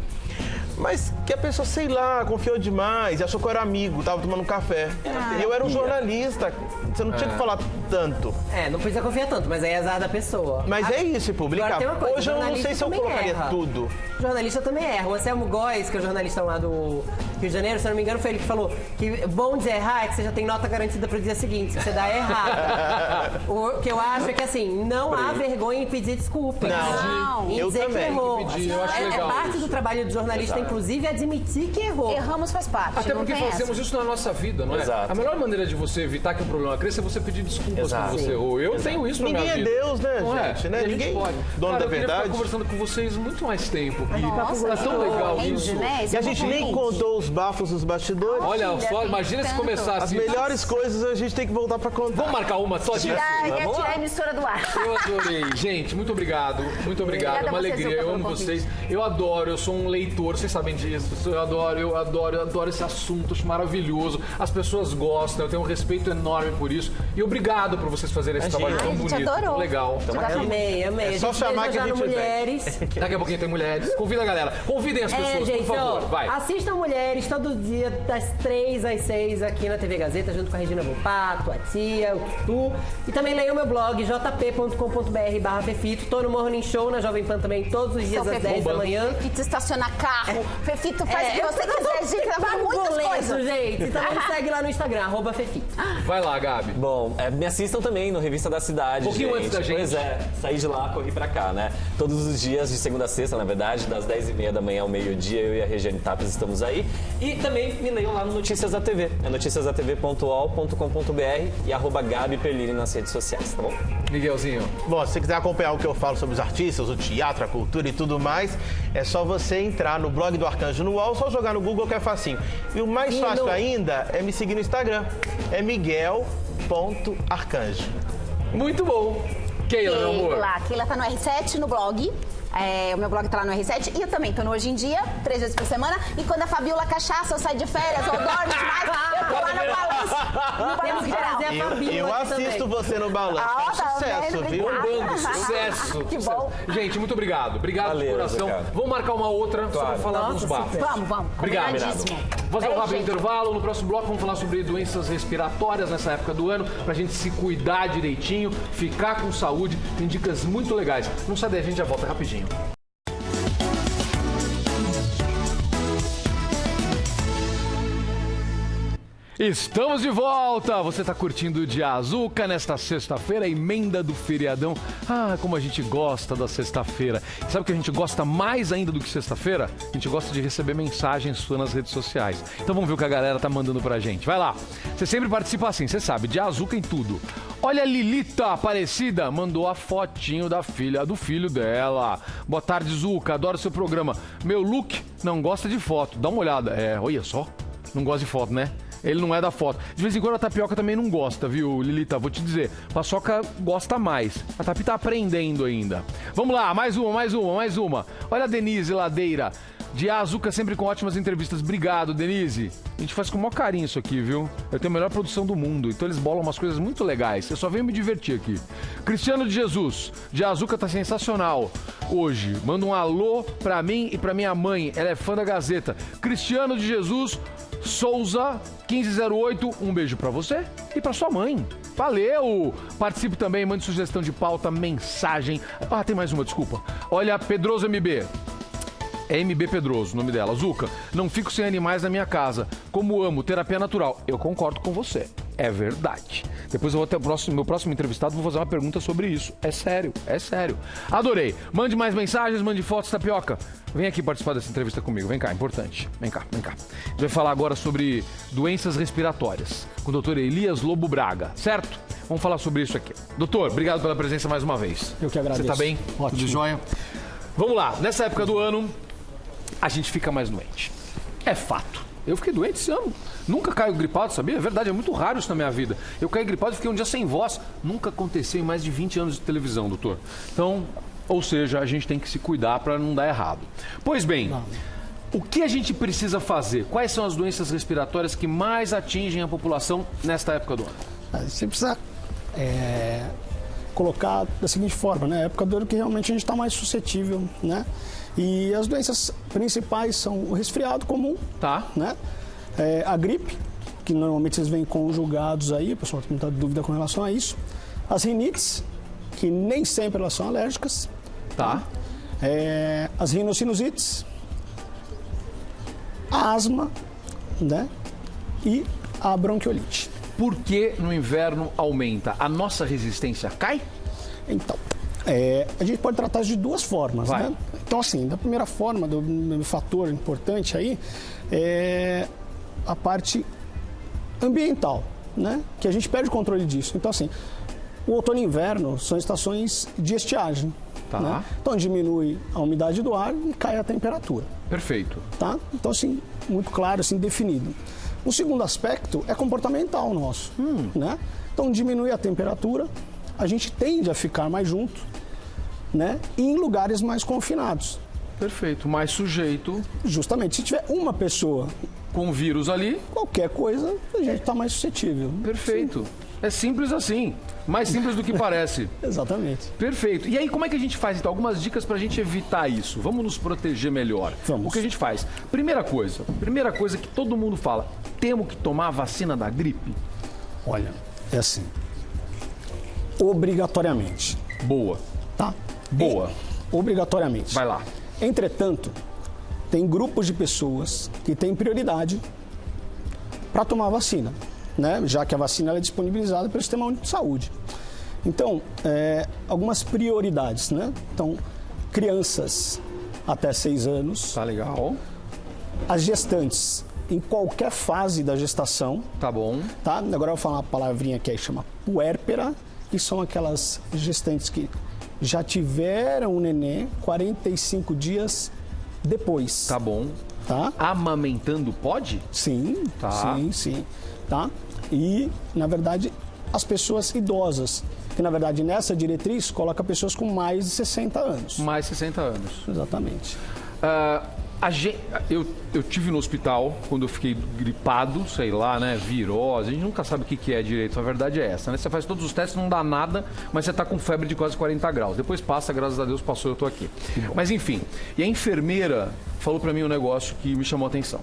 Mas que a pessoa, sei lá, confiou demais e achou que eu era amigo, tava tomando um café. E eu era um jornalista, você não tinha que falar tanto. Não precisa confiar tanto, mas aí é azar da pessoa. Mas é isso, publicar. Agora tem uma coisa, Hoje eu não jornalista sei se eu também colocaria erra. tudo. Jornalista também erra. O Anselmo Góes, que é o jornalista lá do Rio de Janeiro, se eu não me engano, foi ele que falou que bom de errar é que você já tem nota garantida pro dia seguinte, se você dá errada. O que eu acho é que, assim, não há vergonha em pedir desculpas. Não, Em eu dizer também. que errou. Pedir, eu acho É legal parte isso. do trabalho do jornalista, inclusive, admitir que errou. Erramos faz parte. Até não porque tem fazemos essa. isso na nossa vida, não é? Exato. A melhor maneira de você evitar que um problema cresça é você pedir desculpas Exato. quando você errou. Eu tenho isso na Ninguém minha é vida. Deus, né, Não gente? é? Né? E a gente Ninguém pode. dono Cara, da eu queria verdade. ficar conversando com vocês muito mais tempo. Nossa, é tão legal rende, isso. né? Esse E a gente nem rende. contou os bafos dos bastidores. Olha Filha, só, tem imagina se tanto. começasse. As melhores coisas a gente tem que voltar pra contar. Vamos marcar uma só disso? Quer tirar a emissora do ar. Eu adorei. Gente, muito obrigado. Muito obrigado. É Obrigada uma a você, alegria. Zucca, Eu pelo amo convite. vocês. Eu adoro, eu sou um leitor, vocês sabem disso. Eu adoro esse assunto, acho maravilhoso. As pessoas gostam, eu tenho um respeito enorme por isso. E obrigado por vocês fazerem esse trabalho Ai, tão a gente bonito, adorou. tão legal. Amei. É só A gente chamar beija que a já no gente vem. Mulheres. Daqui a pouquinho tem mulheres. Convida a galera. Convidem as pessoas, Gente, por favor. ó, Vai. assistam Mulheres todo dia, das 3 às 6 aqui na TV Gazeta, junto com a Regina Volpato, a tia, o Tutu. E também leiam meu blog, jp.com.br/Fefito. Tô no Morning Show na Jovem Pan também, todos os dias Então, às 10 da manhã. Fefito estaciona carro. Fefito faz o que você quiser, gente. Ela faz Pago muitas boleto, coisas. gente. Então me segue lá no Instagram, @Fefito. Vai lá, Gabi. Bom, me assistam também no Revista da Cidade. Um pouquinho antes da gente. Pois é, saí de lá, corri pra cá, né? Todos os dias, de segunda a sexta, na verdade, das 10h30 da manhã ao meio-dia, eu e a Regiane Tapes estamos aí. E também me leiam lá no Notícias da TV. É noticiasdatv.ol.com.br e @Gabi Perlini nas redes sociais, tá bom? Miguelzinho. Bom, se você quiser acompanhar o que eu falo sobre os artistas, o teatro, a cultura e tudo mais, é só você entrar no blog do Arcanjo no UOL, só jogar no Google que é facinho. E o mais fácil ainda é me seguir no Instagram. É miguel.arcanjo. Muito bom. Keila, meu amor. Keila tá no R7 no blog. O meu blog tá lá no R7 e eu também tô no Hoje em Dia, 3 vezes por semana. E quando a Fabiola cachaça, eu saio de férias, eu dormo demais, eu tô lá no balanço. No balanço geral. Eu assisto você no balanço. É um tá sucesso, vendo? viu? Bombando, sucesso. Que bom. Gente, muito obrigado. Obrigado Valeu, de coração. Zucca. Vamos marcar uma outra só pra falar dos bafos. Vamos. Obrigado. Combinadíssimo. Vamos fazer um Beijo, rápido gente. intervalo. No próximo bloco vamos falar sobre doenças respiratórias nessa época do ano, pra gente se cuidar direitinho, ficar com saúde. Tem dicas muito legais. Não sai daí, a gente já volta rapidinho. Estamos de volta! Você está curtindo o Dia Azuca nesta sexta-feira, emenda do feriadão. Ah, como a gente gosta da sexta-feira. Sabe o que a gente gosta mais ainda do que sexta-feira? A gente gosta de receber mensagens suas nas redes sociais. Então vamos ver o que a galera tá mandando pra gente. Vai lá! Você sempre participa assim, você sabe, Dia Azuca em tudo. Olha a Lilita Aparecida, mandou a fotinho da filha, do filho dela. Boa tarde, Zuca, adoro seu programa. Meu look não gosta de foto, dá uma olhada. Olha só, não gosta de foto, né? Ele não é da foto. De vez em quando a Tapioca também não gosta, viu, Lilita? Vou te dizer. Paçoca gosta mais. A Tapi tá aprendendo ainda. Vamos lá, mais uma. Olha a Denise Ladeira. De Azuca sempre com ótimas entrevistas. Obrigado, Denise. A gente faz com o maior carinho isso aqui, viu? Eu tenho a melhor produção do mundo, então eles bolam umas coisas muito legais. Eu só venho me divertir aqui. Cristiano de Jesus. De Azuca tá sensacional hoje. Manda um alô pra mim e pra minha mãe. Ela é fã da Gazeta. Cristiano de Jesus Souza 1508, um beijo pra você e pra sua mãe. Valeu! Participe também, mande sugestão de pauta, mensagem. Ah, tem mais uma, desculpa. Olha, Pedroso MB. É MB Pedroso, o nome dela. Zuca, não fico sem animais na minha casa. Como amo, terapia natural. Eu concordo com você. É verdade. Depois eu vou ter meu próximo entrevistado, vou fazer uma pergunta sobre isso. É sério. Adorei. Mande mais mensagens, mande fotos, Tapioca. Vem aqui participar dessa entrevista comigo. Vem cá, importante. Vem cá. A gente vai falar agora sobre doenças respiratórias com o Dr. Elias Lobo Braga, certo? Vamos falar sobre isso aqui. Doutor, obrigado pela presença mais uma vez. Eu que agradeço. Você tá bem? Ótimo. Tudo jóia? Vamos lá. Nessa época do ano, a gente fica mais doente. É fato. Eu fiquei doente esse ano. Nunca caio gripado, sabia? É verdade, é muito raro isso na minha vida. Eu caí gripado e fiquei um dia sem voz. Nunca aconteceu em mais de 20 anos de televisão, doutor. Então, ou seja, a gente tem que se cuidar para não dar errado. Pois bem, o que a gente precisa fazer? Quais são as doenças respiratórias que mais atingem a população nesta época do ano? Você precisa colocar da seguinte forma, né? É a época do ano que realmente a gente está mais suscetível, né? E as doenças principais são o resfriado comum, Tá. né? A gripe, que normalmente eles vêm conjugados aí, o pessoal tem muita dúvida com relação a isso. As rinites, que nem sempre elas são alérgicas. Tá. As rinossinusites, a asma, né? E a bronquiolite. Por que no inverno aumenta? A nossa resistência cai? Então, a gente pode tratar de duas formas, Vai. né? Então, assim, da primeira forma, do fator importante aí, é a parte ambiental, né? Que a gente perde o controle disso. Então, assim, o outono e inverno são estações de estiagem. Tá. Né? Então, diminui a umidade do ar e cai a temperatura. Perfeito. Tá? Então, assim, muito claro, assim, definido. O segundo aspecto é comportamental nosso, né? Então, diminui a temperatura, a gente tende a ficar mais junto, né? E em lugares mais confinados. Perfeito. Mais sujeito Justamente, se tiver uma pessoa, com vírus ali. qualquer coisa, a gente está mais suscetível. Perfeito. É simples assim. Mais simples do que parece. Exatamente. Perfeito. E aí, como é que a gente faz, então? Algumas dicas pra gente evitar isso. Vamos nos proteger melhor. Vamos. O que a gente faz? Primeira coisa que todo mundo fala. Temos que tomar a vacina da gripe? Olha, é assim. Obrigatoriamente, Boa. tá? Boa. Obrigatoriamente. Vai lá. Entretanto, tem grupos de pessoas que têm prioridade para tomar a vacina, né? Já que a vacina ela é disponibilizada pelo Sistema Único de Saúde. Então, algumas prioridades, né? Então, crianças até 6 anos, Tá legal. as gestantes em qualquer fase da gestação, Tá bom. tá? Agora eu vou falar uma palavrinha que aí chama puérpera, que são aquelas gestantes que já tiveram o nenê 45 dias depois. Tá bom. Tá? Amamentando pode? Sim, Tá. sim, tá? E, na verdade, as pessoas idosas, que na verdade nessa diretriz coloca pessoas com mais de 60 anos. Mais 60 anos. Exatamente. Eu tive no hospital quando eu fiquei gripado, sei lá, né? Virose. A gente nunca sabe o que é direito. A verdade é essa, né? Você faz todos os testes, não dá nada, mas você tá com febre de quase 40 graus. Depois passa, graças a Deus passou, eu tô aqui. Mas enfim, e a enfermeira falou pra mim um negócio que me chamou a atenção.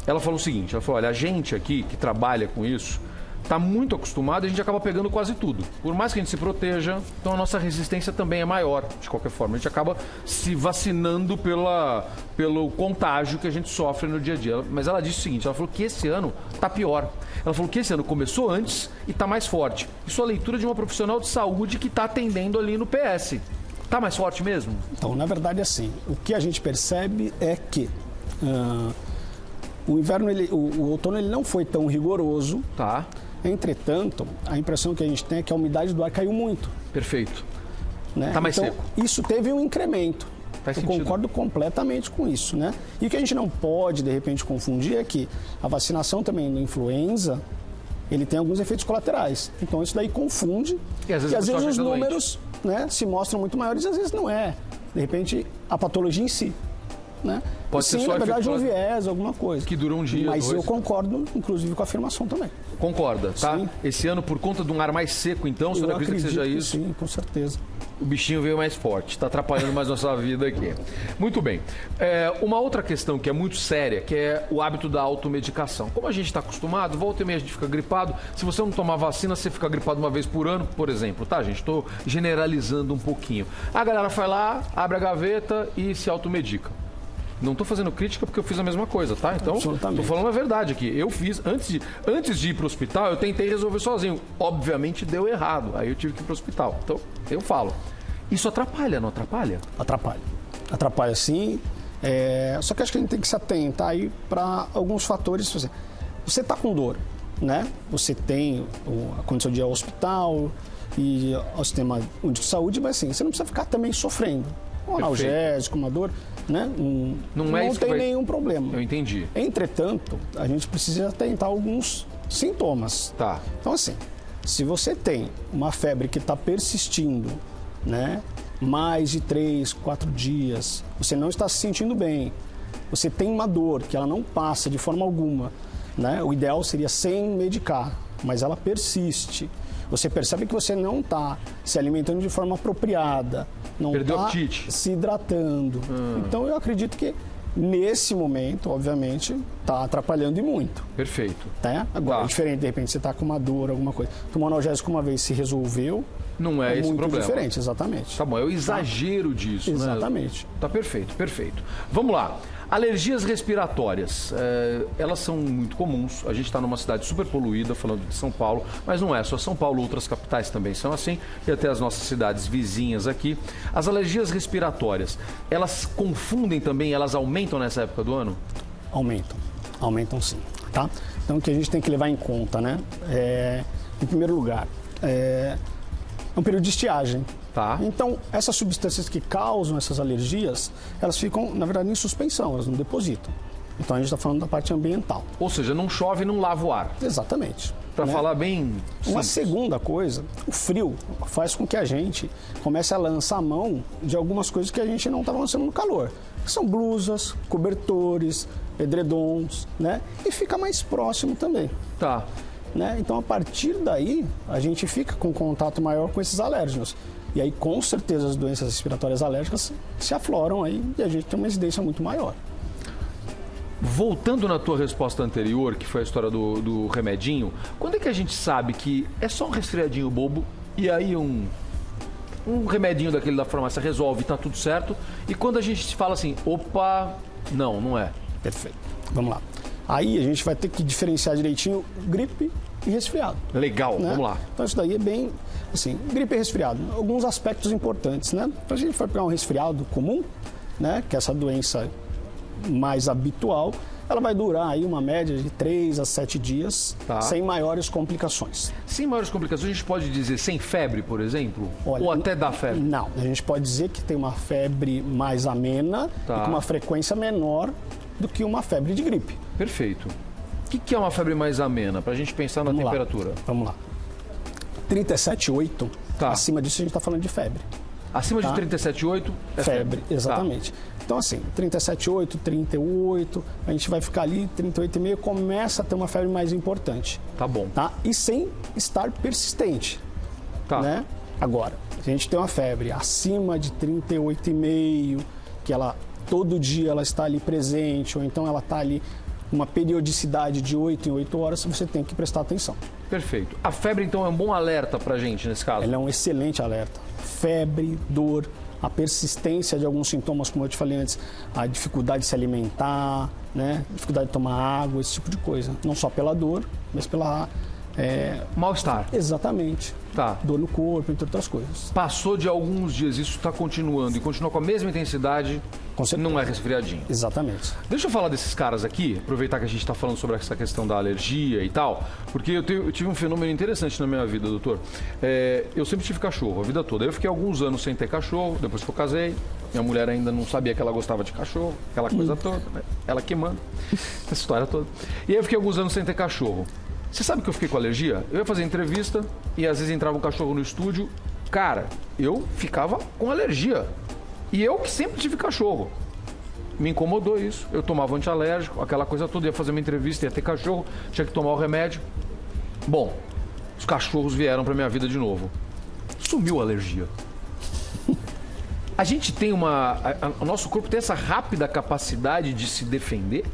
Ela falou o seguinte, ela falou, olha, a gente aqui que trabalha com isso, está muito acostumado e a gente acaba pegando quase tudo. Por mais que a gente se proteja, então a nossa resistência também é maior, de qualquer forma. A gente acaba se vacinando pelo contágio que a gente sofre no dia a dia. Mas ela disse o seguinte, ela falou que esse ano está pior. Ela falou que esse ano começou antes e está mais forte. Isso é a leitura de uma profissional de saúde que está atendendo ali no PS. Está mais forte mesmo? Então, na verdade, assim, o que a gente percebe é que o inverno, o outono ele não foi tão rigoroso. Tá. Entretanto, a impressão que a gente tem é que a umidade do ar caiu muito. Perfeito. Né? Tá mais então, seco. Isso teve um incremento. Faz Eu sentido. concordo completamente com isso, né? E o que a gente não pode, de repente, confundir é que a vacinação também da influenza, ele tem alguns efeitos colaterais. Então, isso daí confunde. E às vezes a pessoa os fica doente. números, né, se mostram muito maiores e às vezes não é. De repente, a patologia em si. Né? Pode ser Sim, só na verdade, um efeito viés, alguma coisa. que dura um dia, Mas dois. eu concordo, inclusive, com a afirmação também. Concorda, tá? Sim. Esse ano, por conta de um ar mais seco, então, o senhor Eu acredita que seja acredito isso? Sim, com certeza. O bichinho veio mais forte, está atrapalhando mais nossa vida aqui. Muito bem. Uma outra questão que é muito séria, que é o hábito da automedicação. Como a gente está acostumado, volta e meia a gente fica gripado. Se você não tomar vacina, você fica gripado uma vez por ano, por exemplo, tá, gente? Estou generalizando um pouquinho. A galera vai lá, abre a gaveta e se automedica. Não estou fazendo crítica porque eu fiz a mesma coisa, tá? Então, Absolutamente. estou falando a verdade aqui. Eu fiz, antes de ir para o hospital, eu tentei resolver sozinho. Obviamente deu errado, aí eu tive que ir para o hospital. Então, eu falo. Isso atrapalha, não atrapalha? Atrapalha. Atrapalha sim. Só que acho que a gente tem que se atentar aí para alguns fatores. Você está com dor, né? Você tem a condição de ir ao hospital e ao sistema único de saúde, mas assim, você não precisa ficar também sofrendo. Um analgésico, uma dor, né? Não tem nenhum problema. Eu entendi. Entretanto, a gente precisa tentar alguns sintomas. Tá. Então, assim, se você tem uma febre que está persistindo, né? Mais de 3, 4 dias, você não está se sentindo bem, você tem uma dor que ela não passa de forma alguma, né? O ideal seria sem medicar, mas ela persiste. Você percebe que você não está se alimentando de forma apropriada, não está se hidratando. Então, eu acredito que nesse momento, obviamente, está atrapalhando e muito. Perfeito. Tá? Agora, é diferente, de repente, você está com uma dor, alguma coisa. Tomou analgésico uma vez, se resolveu. Não é esse o problema. Muito diferente, exatamente. Tá bom, é o exagero disso. Exatamente. Né? Tá perfeito, perfeito. Vamos lá. Alergias respiratórias, elas são muito comuns. A gente está numa cidade super poluída, falando de São Paulo, mas não é só São Paulo, outras capitais também são assim, e até as nossas cidades vizinhas aqui. As alergias respiratórias, elas confundem também, elas aumentam nessa época do ano? Aumentam sim, tá? Então, o que a gente tem que levar em conta, né? Em primeiro lugar, é um período de estiagem. Tá. Então, essas substâncias que causam essas alergias, elas ficam, na verdade, em suspensão, elas não depositam. Então, a gente está falando da parte ambiental. Ou seja, não chove e não lava o ar. Exatamente. Para falar bem simples. Uma segunda coisa, o frio faz com que a gente comece a lançar a mão de algumas coisas que a gente não estava lançando no calor. Que são blusas, cobertores, edredons, né? E fica mais próximo também. Tá. Né? Então, a partir daí, a gente fica com contato maior com esses alérgenos. E aí, com certeza, as doenças respiratórias alérgicas se afloram aí e a gente tem uma incidência muito maior. Voltando na tua resposta anterior, que foi a história do remedinho, quando é que a gente sabe que é só um resfriadinho bobo e aí um remedinho daquele da farmácia resolve, tá tudo certo? E quando a gente fala assim, opa, não é. Perfeito. Vamos lá. Aí a gente vai ter que diferenciar direitinho gripe e resfriado. Legal, né? Vamos lá. Então isso daí é bem, assim, gripe e resfriado. Alguns aspectos importantes, né? Então a gente vai pegar um resfriado comum, né? Que é essa doença mais habitual, ela vai durar aí uma média de 3 a 7 dias, sem maiores complicações. Sem maiores complicações, a gente pode dizer sem febre, por exemplo? Olha, ou até dá febre? Não, a gente pode dizer que tem uma febre mais amena e com uma frequência menor do que uma febre de gripe. Perfeito. O que é uma febre mais amena? Para a gente pensar na temperatura. Vamos lá. 37,8, acima disso a gente está falando de febre. Acima de 37,8 é febre. Exatamente. Então, assim, 37,8, 38, a gente vai ficar ali, 38,5, começa a ter uma febre mais importante. Tá bom. Tá? E sem estar persistente. Tá. Né? Agora, a gente tem uma febre acima de 38,5, que ela todo dia ela está ali presente, ou então ela está ali uma periodicidade de 8 em 8 horas, você tem que prestar atenção. Perfeito. A febre, então, é um bom alerta pra gente nesse caso? Ela é um excelente alerta. Febre, dor, a persistência de alguns sintomas, como eu te falei antes, a dificuldade de se alimentar, né? Dificuldade de tomar água, esse tipo de coisa. Não só pela dor, mas pela... mal-estar. Exatamente. Tá. Dor no corpo, entre outras coisas. Passou de alguns dias, isso está continuando e continua com a mesma intensidade, não é resfriadinho. Exatamente. Deixa eu falar desses caras aqui, aproveitar que a gente está falando sobre essa questão da alergia e tal, porque eu tive um fenômeno interessante na minha vida, doutor. Eu sempre tive cachorro, a vida toda. Eu fiquei alguns anos sem ter cachorro, depois que eu casei, minha mulher ainda não sabia que ela gostava de cachorro, aquela coisa toda, né? Ela que manda, essa história toda. E aí eu fiquei alguns anos sem ter cachorro. Você sabe que eu fiquei com alergia? Eu ia fazer entrevista e às vezes entrava um cachorro no estúdio. Cara, eu ficava com alergia. E eu que sempre tive cachorro. Me incomodou isso. Eu tomava antialérgico, aquela coisa toda. Ia fazer uma entrevista, ia ter cachorro, tinha que tomar o remédio. Bom, os cachorros vieram pra minha vida de novo. Sumiu a alergia. A gente tem o nosso corpo tem essa rápida capacidade de se defender?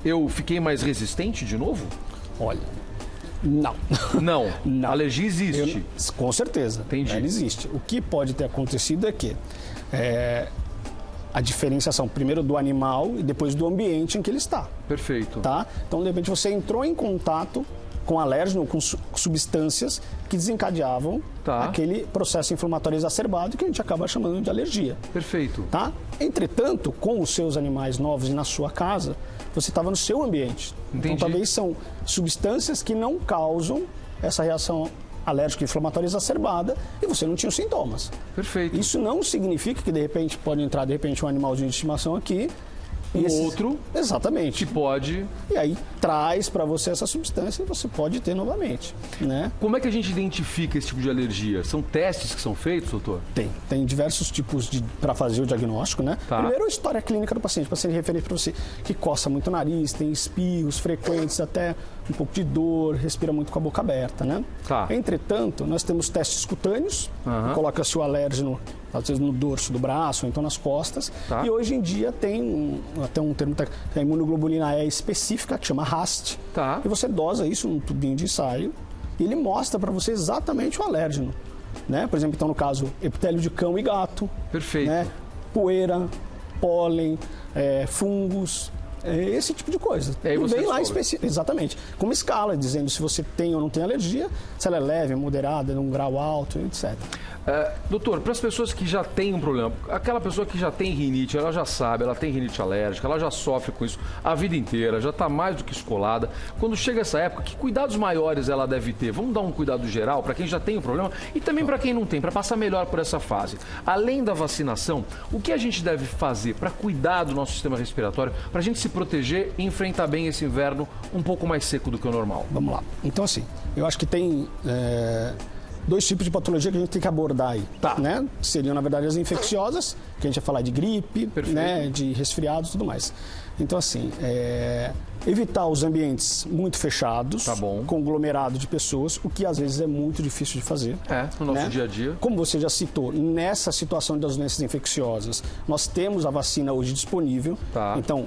Eu fiquei mais resistente de novo? Olha... Não. Não. A alergia existe. Com certeza. Entendi. Ela existe. O que pode ter acontecido é que a diferenciação primeiro do animal e depois do ambiente em que ele está. Perfeito. Tá? Então, de repente, você entrou em contato com alérgeno, com substâncias que desencadeavam aquele processo inflamatório exacerbado que a gente acaba chamando de alergia. Perfeito. Tá? Entretanto, com os seus animais novos e na sua casa, você estava no seu ambiente. Entendi. Então, talvez são substâncias que não causam essa reação alérgica inflamatória exacerbada e você não tinha os sintomas. Perfeito. Isso não significa que, de repente, pode entrar, um animalzinho de estimação aqui. Outro. Exatamente. Que pode. E aí traz para você essa substância e você pode ter novamente, né? Como é que a gente identifica esse tipo de alergia? São testes que são feitos, doutor? Tem diversos tipos para fazer o diagnóstico, né? Tá. Primeiro, a história clínica do paciente. O paciente referente para você que coça muito o nariz, tem espirros frequentes, até um pouco de dor, respira muito com a boca aberta, né? Tá. Entretanto, nós temos testes cutâneos, coloca-se o alérgeno às vezes no dorso do braço, ou então nas costas. Tá. E hoje em dia tem até um termo, a imunoglobulina E específica, que chama RAST. Tá. E você dosa isso num tubinho de ensaio e ele mostra para você exatamente o alérgeno. Né? Por exemplo, então no caso, epitélio de cão e gato. Perfeito. Né? Poeira, pólen, fungos, esse tipo de coisa. E aí você vem lá descobre. exatamente, com uma escala, dizendo se você tem ou não tem alergia, se ela é leve, moderada, num grau alto, etc. Doutor, para as pessoas que já têm um problema, aquela pessoa que já tem rinite, ela já sabe, ela tem rinite alérgica, ela já sofre com isso a vida inteira, já está mais do que escolada. Quando chega essa época, que cuidados maiores ela deve ter? Vamos dar um cuidado geral para quem já tem o problema e também para quem não tem, para passar melhor por essa fase. Além da vacinação, o que a gente deve fazer para cuidar do nosso sistema respiratório, para a gente se proteger e enfrentar bem esse inverno um pouco mais seco do que o normal? Vamos lá. Então, assim, eu acho que tem dois tipos de patologia que a gente tem que abordar aí. Tá. Né? Seriam, na verdade, as infecciosas, que a gente vai falar de gripe, né, de resfriados e tudo mais. Então, assim, evitar os ambientes muito fechados, conglomerado de pessoas, o que às vezes é muito difícil de fazer. No nosso dia a dia. Como você já citou, nessa situação das doenças infecciosas, nós temos a vacina hoje disponível. Tá. Então,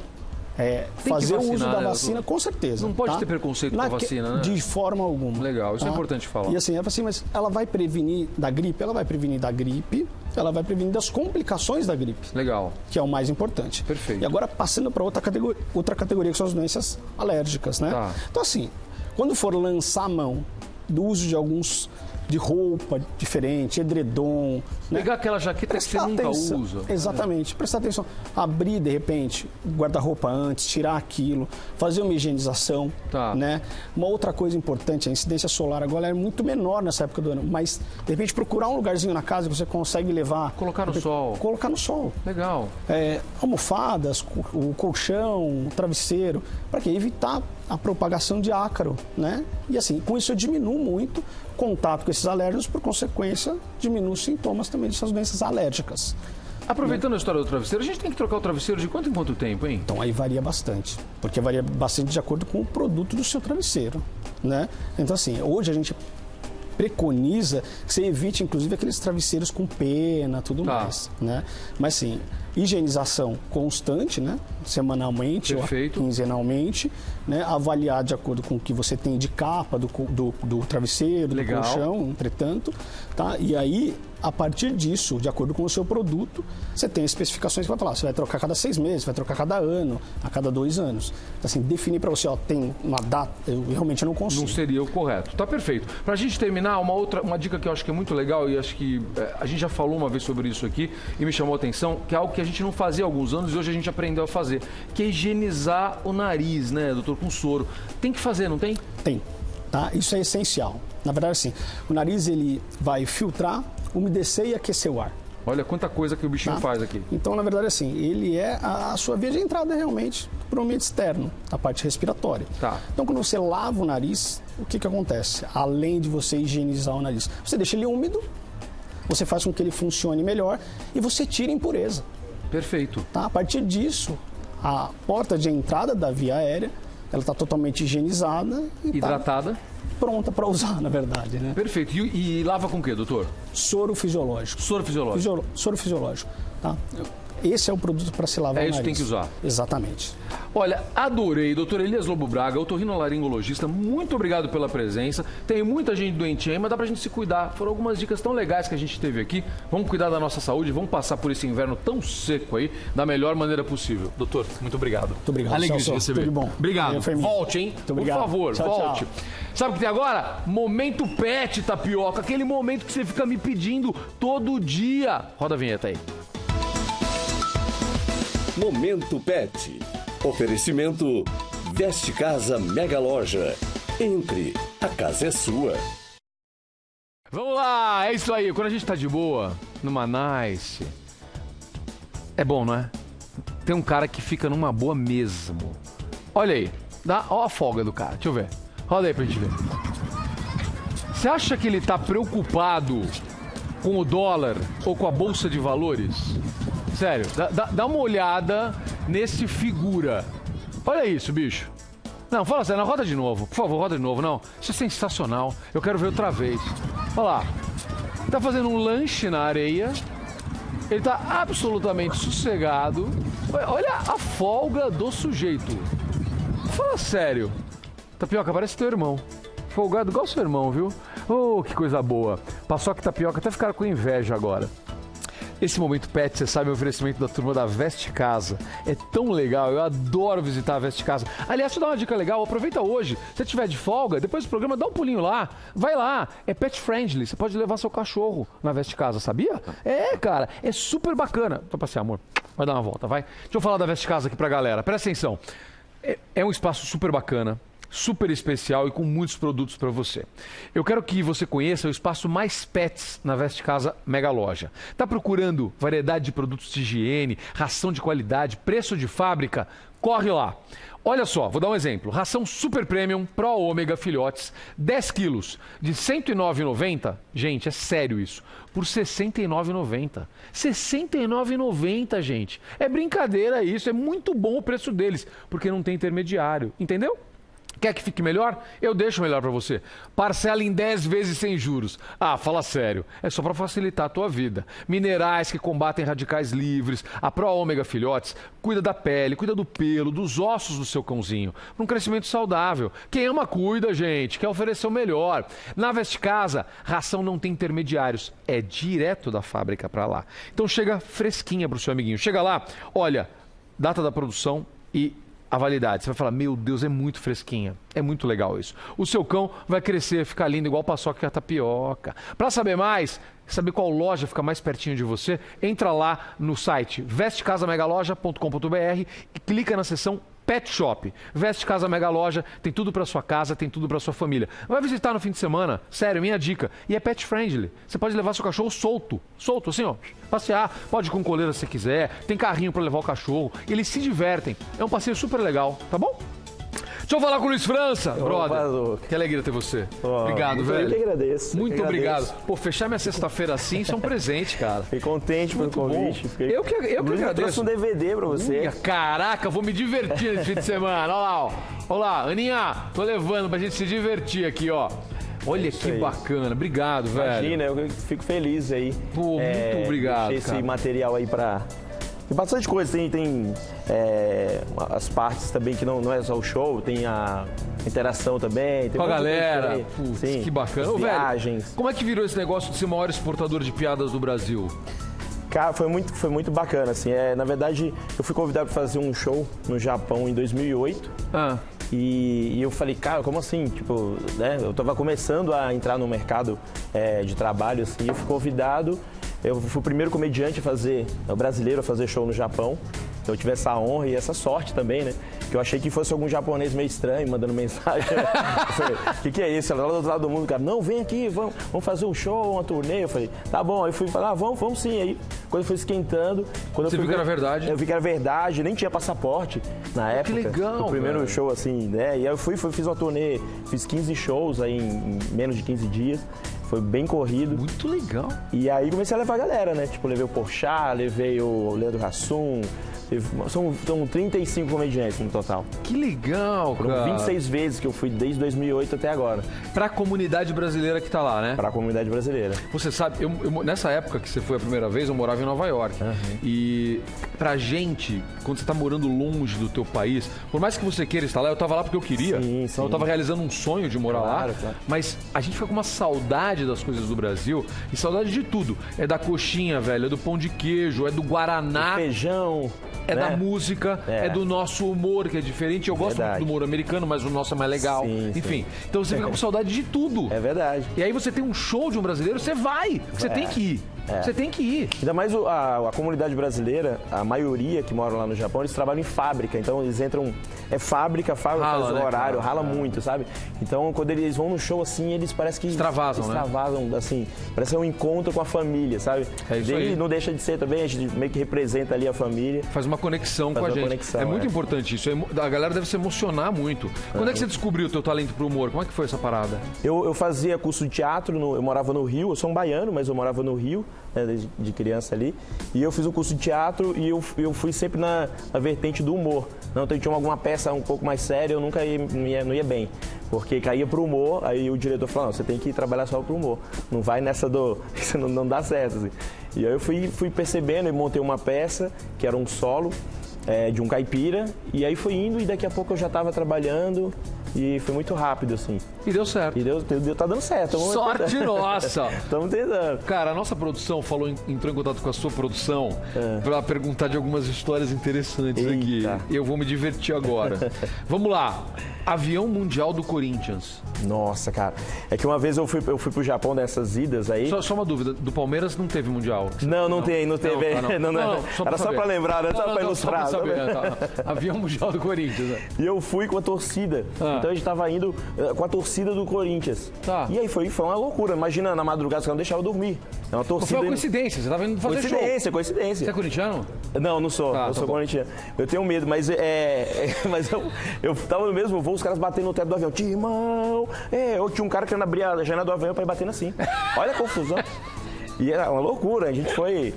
fazer vacinar, o uso da né, vacina, com certeza. Não pode ter preconceito com a vacina, né? De forma alguma. Legal, isso é importante falar. E assim, mas ela vai prevenir da gripe, ela vai prevenir das complicações da gripe. Legal. Que é o mais importante. Perfeito. E agora, passando para outra categoria, que são as doenças alérgicas, né? Tá. Então, assim, quando for lançar a mão do uso de alguns de roupa diferente, edredom. Pegar aquela jaqueta que você nunca usa. Exatamente. Prestar atenção. Abrir, de repente, o guarda-roupa antes, tirar aquilo, fazer uma higienização. Tá. Né? Uma outra coisa importante, a incidência solar agora é muito menor nessa época do ano, mas, de repente, procurar um lugarzinho na casa que você consegue levar. Colocar no sol. Colocar no sol. Legal. Almofadas, o colchão, o travesseiro, para quê? Evitar a propagação de ácaro, né? E assim, com isso eu diminuo muito o contato com esses alérgenos, por consequência, diminuo os sintomas também dessas doenças alérgicas. Aproveitando a história do travesseiro, a gente tem que trocar o travesseiro de quanto em quanto tempo, hein? Então aí varia bastante, porque varia bastante de acordo com o produto do seu travesseiro, né? Então assim, hoje a gente preconiza que você evite, inclusive, aqueles travesseiros com pena, tudo mais, né? Mas sim, higienização constante, né? Semanalmente ou quinzenalmente, né? Avaliar de acordo com o que você tem de capa do travesseiro, do colchão, entretanto, tá? E aí, a partir disso, de acordo com o seu produto, você tem especificações que vai falar, você vai trocar a cada 6 meses, vai trocar a cada ano, a cada 2 anos. Então, assim, definir para você, tem uma data, eu realmente não consigo. Não seria o correto. Tá perfeito. Pra gente terminar, uma dica que eu acho que é muito legal, e acho que a gente já falou uma vez sobre isso aqui, e me chamou a atenção, que é algo que a gente não fazia há alguns anos, e hoje a gente aprendeu a fazer, que é higienizar o nariz, né, doutor, com soro. Tem que fazer, não tem? Tem. Tá? Isso é essencial. Na verdade, assim, o nariz ele vai filtrar, umedecer e aquecer o ar. Olha quanta coisa que o bichinho faz aqui. Então, na verdade, assim, ele é a sua via de entrada realmente para o ambiente externo, a parte respiratória. Tá. Então, quando você lava o nariz, o que acontece? Além de você higienizar o nariz, você deixa ele úmido, você faz com que ele funcione melhor e você tira a impureza. Perfeito. Tá? A partir disso, a porta de entrada da via aérea, ela está totalmente higienizada e hidratada. Pronta para usar, na verdade, né? Perfeito. E lava com o quê, doutor? Soro fisiológico. Soro fisiológico. Soro fisiológico. Tá? Esse é o produto para se lavar o nariz. É isso que tem que usar. Exatamente. Olha, adorei. Doutor Elias Lobo Braga, otorrinolaringologista, muito obrigado pela presença. Tem muita gente doentinha, mas dá pra gente se cuidar. Foram algumas dicas tão legais que a gente teve aqui. Vamos cuidar da nossa saúde, vamos passar por esse inverno tão seco aí da melhor maneira possível. Doutor, muito obrigado. Muito obrigado, Alegria de Celso. receber. Tudo bom. Obrigado. Volte, hein? Muito obrigado. Por favor, Tchau, volte. tchau. Sabe o que tem agora? Momento Pet, Tapioca. Aquele momento que você fica me pedindo todo dia. Roda a vinheta aí. Momento Pet. Oferecimento Veste Casa Mega Loja. Entre, a casa é sua. Vamos lá, é isso aí. Quando a gente tá de boa, numa nice, é bom, não é? Tem um cara que fica numa boa mesmo. Olha aí, ó a folga do cara, deixa eu ver. Roda aí pra gente ver. Você acha que ele tá preocupado com o dólar ou com a bolsa de valores? Sério, dá uma olhada nesse figura. Olha isso, bicho. Não, fala sério, não, roda de novo. Por favor, roda de novo. Não, isso é sensacional. Eu quero ver outra vez. Olha lá. Ele tá fazendo um lanche na areia. Ele tá absolutamente sossegado. Olha a folga do sujeito. Fala sério. Tapioca, parece teu irmão. Folgado igual seu irmão, viu? Oh, que coisa boa. Paçoca e Tapioca até ficaram com inveja agora. Esse Momento Pet, você sabe, é um oferecimento da turma da Veste Casa. É tão legal, eu adoro visitar a Veste Casa. Aliás, deixa eu dar uma dica legal, aproveita hoje. Se você tiver de folga, depois do programa, dá um pulinho lá. Vai lá, é pet friendly, você pode levar seu cachorro na Veste Casa, sabia? É, cara, é super bacana. Tô passear, amor. Vai dar uma volta, vai. Deixa eu falar da Veste Casa aqui pra galera, presta atenção. É um espaço super bacana, super especial e com muitos produtos para você. Eu quero que você conheça o espaço Mais Pets na Veste Casa Mega Loja. Tá procurando variedade de produtos de higiene, ração de qualidade, preço de fábrica? Corre lá. Olha só, vou dar um exemplo. Ração Super Premium Pro Ômega Filhotes, 10 quilos, de R$ 109,90. Gente, é sério isso. Por R$ 69,90. R$ 69,90, gente. É brincadeira isso, é muito bom o preço deles, porque não tem intermediário, entendeu? Quer que fique melhor? Eu deixo melhor para você. Parcela em 10 vezes sem juros. Ah, fala sério. É só para facilitar a tua vida. Minerais que combatem radicais livres. A Pro Ômega Filhotes cuida da pele, cuida do pelo, dos ossos do seu cãozinho. Para um crescimento saudável. Quem ama, cuida, gente. Quer oferecer o melhor. Na Veste Casa, ração não tem intermediários. É direto da fábrica para lá. Então chega fresquinha para o seu amiguinho. Chega lá, olha, data da produção e a validade. Você vai falar, meu Deus, é muito fresquinha. É muito legal isso. O seu cão vai crescer, ficar lindo igual Paçoca e a Tapioca. Para saber mais, saber qual loja fica mais pertinho de você, entra lá no site vestecasamegaloja.com.br e clica na seção Pet Shop. Veste Casa Mega Loja, tem tudo para sua casa, tem tudo para sua família. Vai visitar no fim de semana, sério, minha dica. E é pet friendly. Você pode levar seu cachorro solto, assim, ó, passear, pode ir com coleira se quiser, tem carrinho para levar o cachorro, eles se divertem. É um passeio super legal, tá bom? Deixa eu falar com o Luiz França, brother. Que alegria ter você. Obrigado, velho. Eu que agradeço. Muito obrigado. Pô, fechar minha sexta-feira assim, isso é um presente, cara. Fiquei contente pelo convite. Eu que agradeço. Eu trouxe um DVD pra você. Caraca, vou me divertir nesse fim de semana. Olha lá, ó. Olha lá, Aninha, tô levando pra gente se divertir aqui, ó. Olha que bacana. Obrigado, velho. Imagina, eu fico feliz aí. Pô, muito obrigado, esse material aí pra... Tem bastante coisa, tem as partes também que não é só o show, tem a interação também. Tem com a galera, putz, sim, que bacana. Ô, viagens. Velho, como é que virou esse negócio de ser o maior exportador de piadas do Brasil? Cara, foi muito bacana, assim. Na verdade, eu fui convidado para fazer um show no Japão em 2008. E eu falei, cara, como assim? Tipo, né? Eu tava começando a entrar no mercado de trabalho, assim, eu fui convidado. Eu fui o primeiro comediante brasileiro a fazer show no Japão. Então eu tive essa honra e essa sorte também, né? Que eu achei que fosse algum japonês meio estranho, mandando mensagem. O que é isso? Ela lá do outro lado do mundo, cara, não, vem aqui, vamos fazer um show, uma turnê. Eu falei, tá bom. Aí fui falar, vamos sim. Aí, quando eu fui esquentando... Você viu que era verdade? Eu vi que era verdade, nem tinha passaporte na época. Que legal, o primeiro velho. show, assim, né? E aí eu fiz uma turnê, fiz 15 shows aí em menos de 15 dias. Foi bem corrido. Muito legal. E aí comecei a levar a galera, né? Tipo, levei o Porchat, levei o Leandro Hassum. São 35 comediantes no total. Que legal, Foram cara. 26 vezes que eu fui desde 2008 até agora. Pra comunidade brasileira que tá lá, né? Pra comunidade brasileira. Você sabe, nessa época que você foi a primeira vez, eu morava em Nova York. E pra gente, quando você tá morando longe do teu país, por mais que você queira estar lá, eu tava lá porque eu queria. Sim, então eu tava realizando um sonho de morar lá. Claro. Mas a gente fica com uma saudade das coisas do Brasil e saudade de tudo. É da coxinha, velho, é do pão de queijo, é do guaraná. Feijão. É né? da música, é do nosso humor, que é diferente. Eu gosto muito do humor americano, mas o nosso é mais legal. Sim, Enfim, então você fica com saudade de tudo. É verdade. E aí você tem um show de um brasileiro, você vai. Você tem que ir. Você tem que ir. Ainda mais a comunidade brasileira, a maioria que mora lá no Japão, eles trabalham em fábrica. Então eles entram. É fábrica faz o horário, rala muito, sabe? Então quando eles vão no show assim, eles parecem que. Extravasam, assim. Parece um encontro com a família, sabe? É isso aí. Não deixa de ser também, a gente meio que representa ali a família. Faz uma conexão com a gente. Conexão, é muito importante isso. A galera deve se emocionar muito. Quando é que você descobriu o teu talento pro humor? Como é que foi essa parada? Eu fazia curso de teatro, eu morava no Rio, eu sou um baiano, mas eu morava no Rio, né, de criança ali. E eu fiz um curso de teatro e eu fui sempre na vertente do humor. Não, então tinha alguma peça um pouco mais séria, eu nunca não ia bem. Porque caía pro humor, aí o diretor falou, não, você tem que trabalhar só pro humor. Não vai nessa isso não dá certo, assim. E aí eu fui percebendo e montei uma peça, que era um solo, de um caipira, e aí foi indo e daqui a pouco eu já estava trabalhando e foi muito rápido, assim. E deu certo. E tá dando certo. Sorte nossa! Estamos tentando. Cara, a nossa produção entrou em contato com a sua produção para perguntar de algumas histórias interessantes aqui. E eu vou me divertir agora. Vamos lá. Avião Mundial do Corinthians. Nossa, cara. É que uma vez eu fui pro Japão nessas idas aí. Só uma dúvida, do Palmeiras não teve Mundial? Não teve. Era só pra lembrar, né? Só pra ilustrar. Só pra saber, Avião Mundial do Corinthians. Né? E eu fui com a torcida. Então a gente tava indo com a torcida do Corinthians. E aí foi uma loucura. Imagina na madrugada, você não deixava eu dormir. É uma torcida. Foi uma coincidência, você tava indo fazer show. Coincidência. Você é corintiano? Não sou. Eu sou corintiano. Eu tenho medo, mas mas eu tava no mesmo voo, os caras batendo no teto do avião. Timão! Eu tinha um cara querendo abrir a janela do avião pra ir batendo assim. Olha a confusão. E era uma loucura, a gente foi,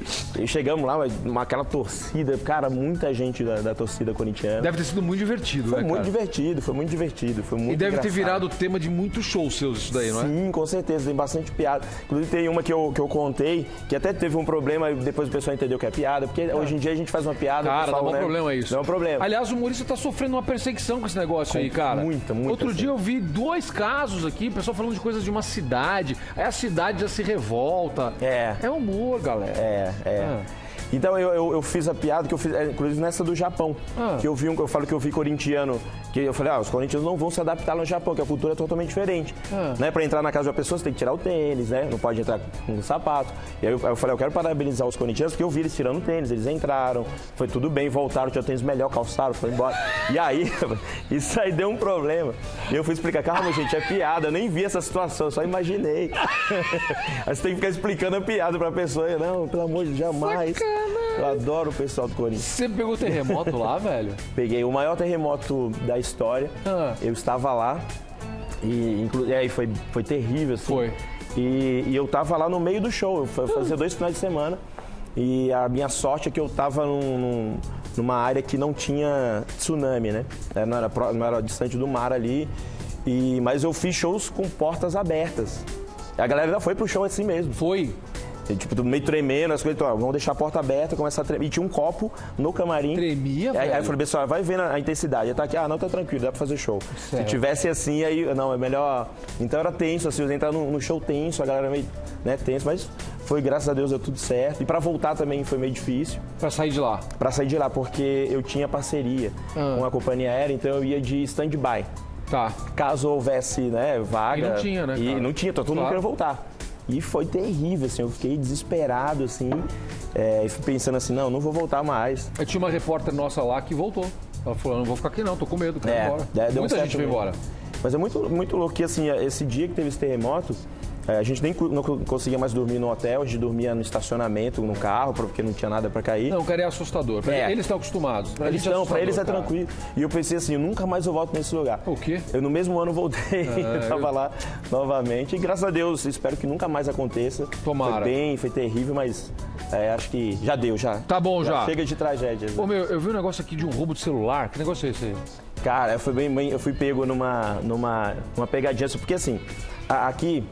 chegamos lá, aquela torcida, cara, muita gente da torcida corintiana. Deve ter sido muito divertido, foi né, muito cara? foi muito divertido, foi muito E deve engraçado. ter virado o tema de muitos shows seus isso daí, não é? Sim, com certeza, tem bastante piada. Inclusive tem uma que eu contei, que até teve um problema, e depois o pessoal entendeu que é piada, porque hoje em dia a gente faz uma piada... Cara, pessoal, dá um problema isso. Dá um problema. Aliás, o humorista tá sofrendo uma perseguição com esse negócio aí, cara. Muita. Outro dia eu vi 2 casos aqui, o pessoal falando de coisas de uma cidade, aí a cidade já se revolta. É humor, galera. Então eu fiz a piada que eu fiz, inclusive nessa do Japão. Que eu falo que eu vi corintiano, que eu falei, os corintianos não vão se adaptar no Japão, que a cultura é totalmente diferente. Né? Pra entrar na casa de uma pessoa, você tem que tirar o tênis, né? Não pode entrar com um sapato. E aí eu falei, eu quero parabenizar os corintianos, porque eu vi eles tirando o tênis, eles entraram, foi tudo bem, voltaram, tinha o tênis melhor, calçaram, foi embora. E aí, isso aí deu um problema. E eu fui explicar, calma, gente, é piada, eu nem vi essa situação, eu só imaginei. Aí você tem que ficar explicando a piada pra pessoa, não, pelo amor de Deus, jamais. Eu adoro o pessoal do Corinthians. Você pegou terremoto lá, velho? Peguei o maior terremoto da história. Eu estava lá e aí foi terrível, assim. Foi. E eu estava lá no meio do show. Eu fazia 2 finais de semana. E a minha sorte é que eu estava numa área que não tinha tsunami, né? Não era distante do mar ali. Mas eu fiz shows com portas abertas. A galera ainda foi pro show assim mesmo. Foi? Tipo, meio tremendo, as coisas, vamos deixar a porta aberta, começar a tremer. E tinha um copo no camarim. Tremia, velho? Aí eu falei, pessoal, vai vendo a intensidade. Eu tá aqui, não, tá tranquilo, dá pra fazer show. Se tivesse assim, aí, não, é melhor. Então era tenso, assim, eu entrar no show tenso, a galera meio, né, tenso, mas foi, graças a Deus, deu tudo certo. E pra voltar também foi meio difícil. Pra sair de lá? Pra sair de lá, porque eu tinha parceria com a companhia aérea, então eu ia de stand-by. Tá. Caso houvesse, né, vaga. E não tinha, né? E não tinha, todo mundo querendo voltar. E foi terrível, assim, eu fiquei desesperado, assim, e fui pensando assim, não vou voltar mais. Eu tinha uma repórter nossa lá que voltou. Ela falou, não vou ficar aqui não, tô com medo, quero ir embora. Muita gente foi embora. Mas é muito louco que, assim, esse dia que teve esse terremoto, A gente nem não conseguia mais dormir no hotel, a gente dormia no estacionamento, no carro, porque não tinha nada para cair. Não, cara, é assustador. Eles estão acostumados. Pra eles é tranquilo. E eu pensei assim, eu nunca mais eu volto nesse lugar. O quê? Eu no mesmo ano voltei, eu tava lá novamente. E graças a Deus, espero que nunca mais aconteça. Tomara. Foi terrível, mas acho que já deu, já. Tá bom, já. Chega de tragédias. Ô, meu, eu vi um negócio aqui de um roubo de celular. Que negócio é esse aí? Cara, eu fui pego numa pegadinha, porque assim, aqui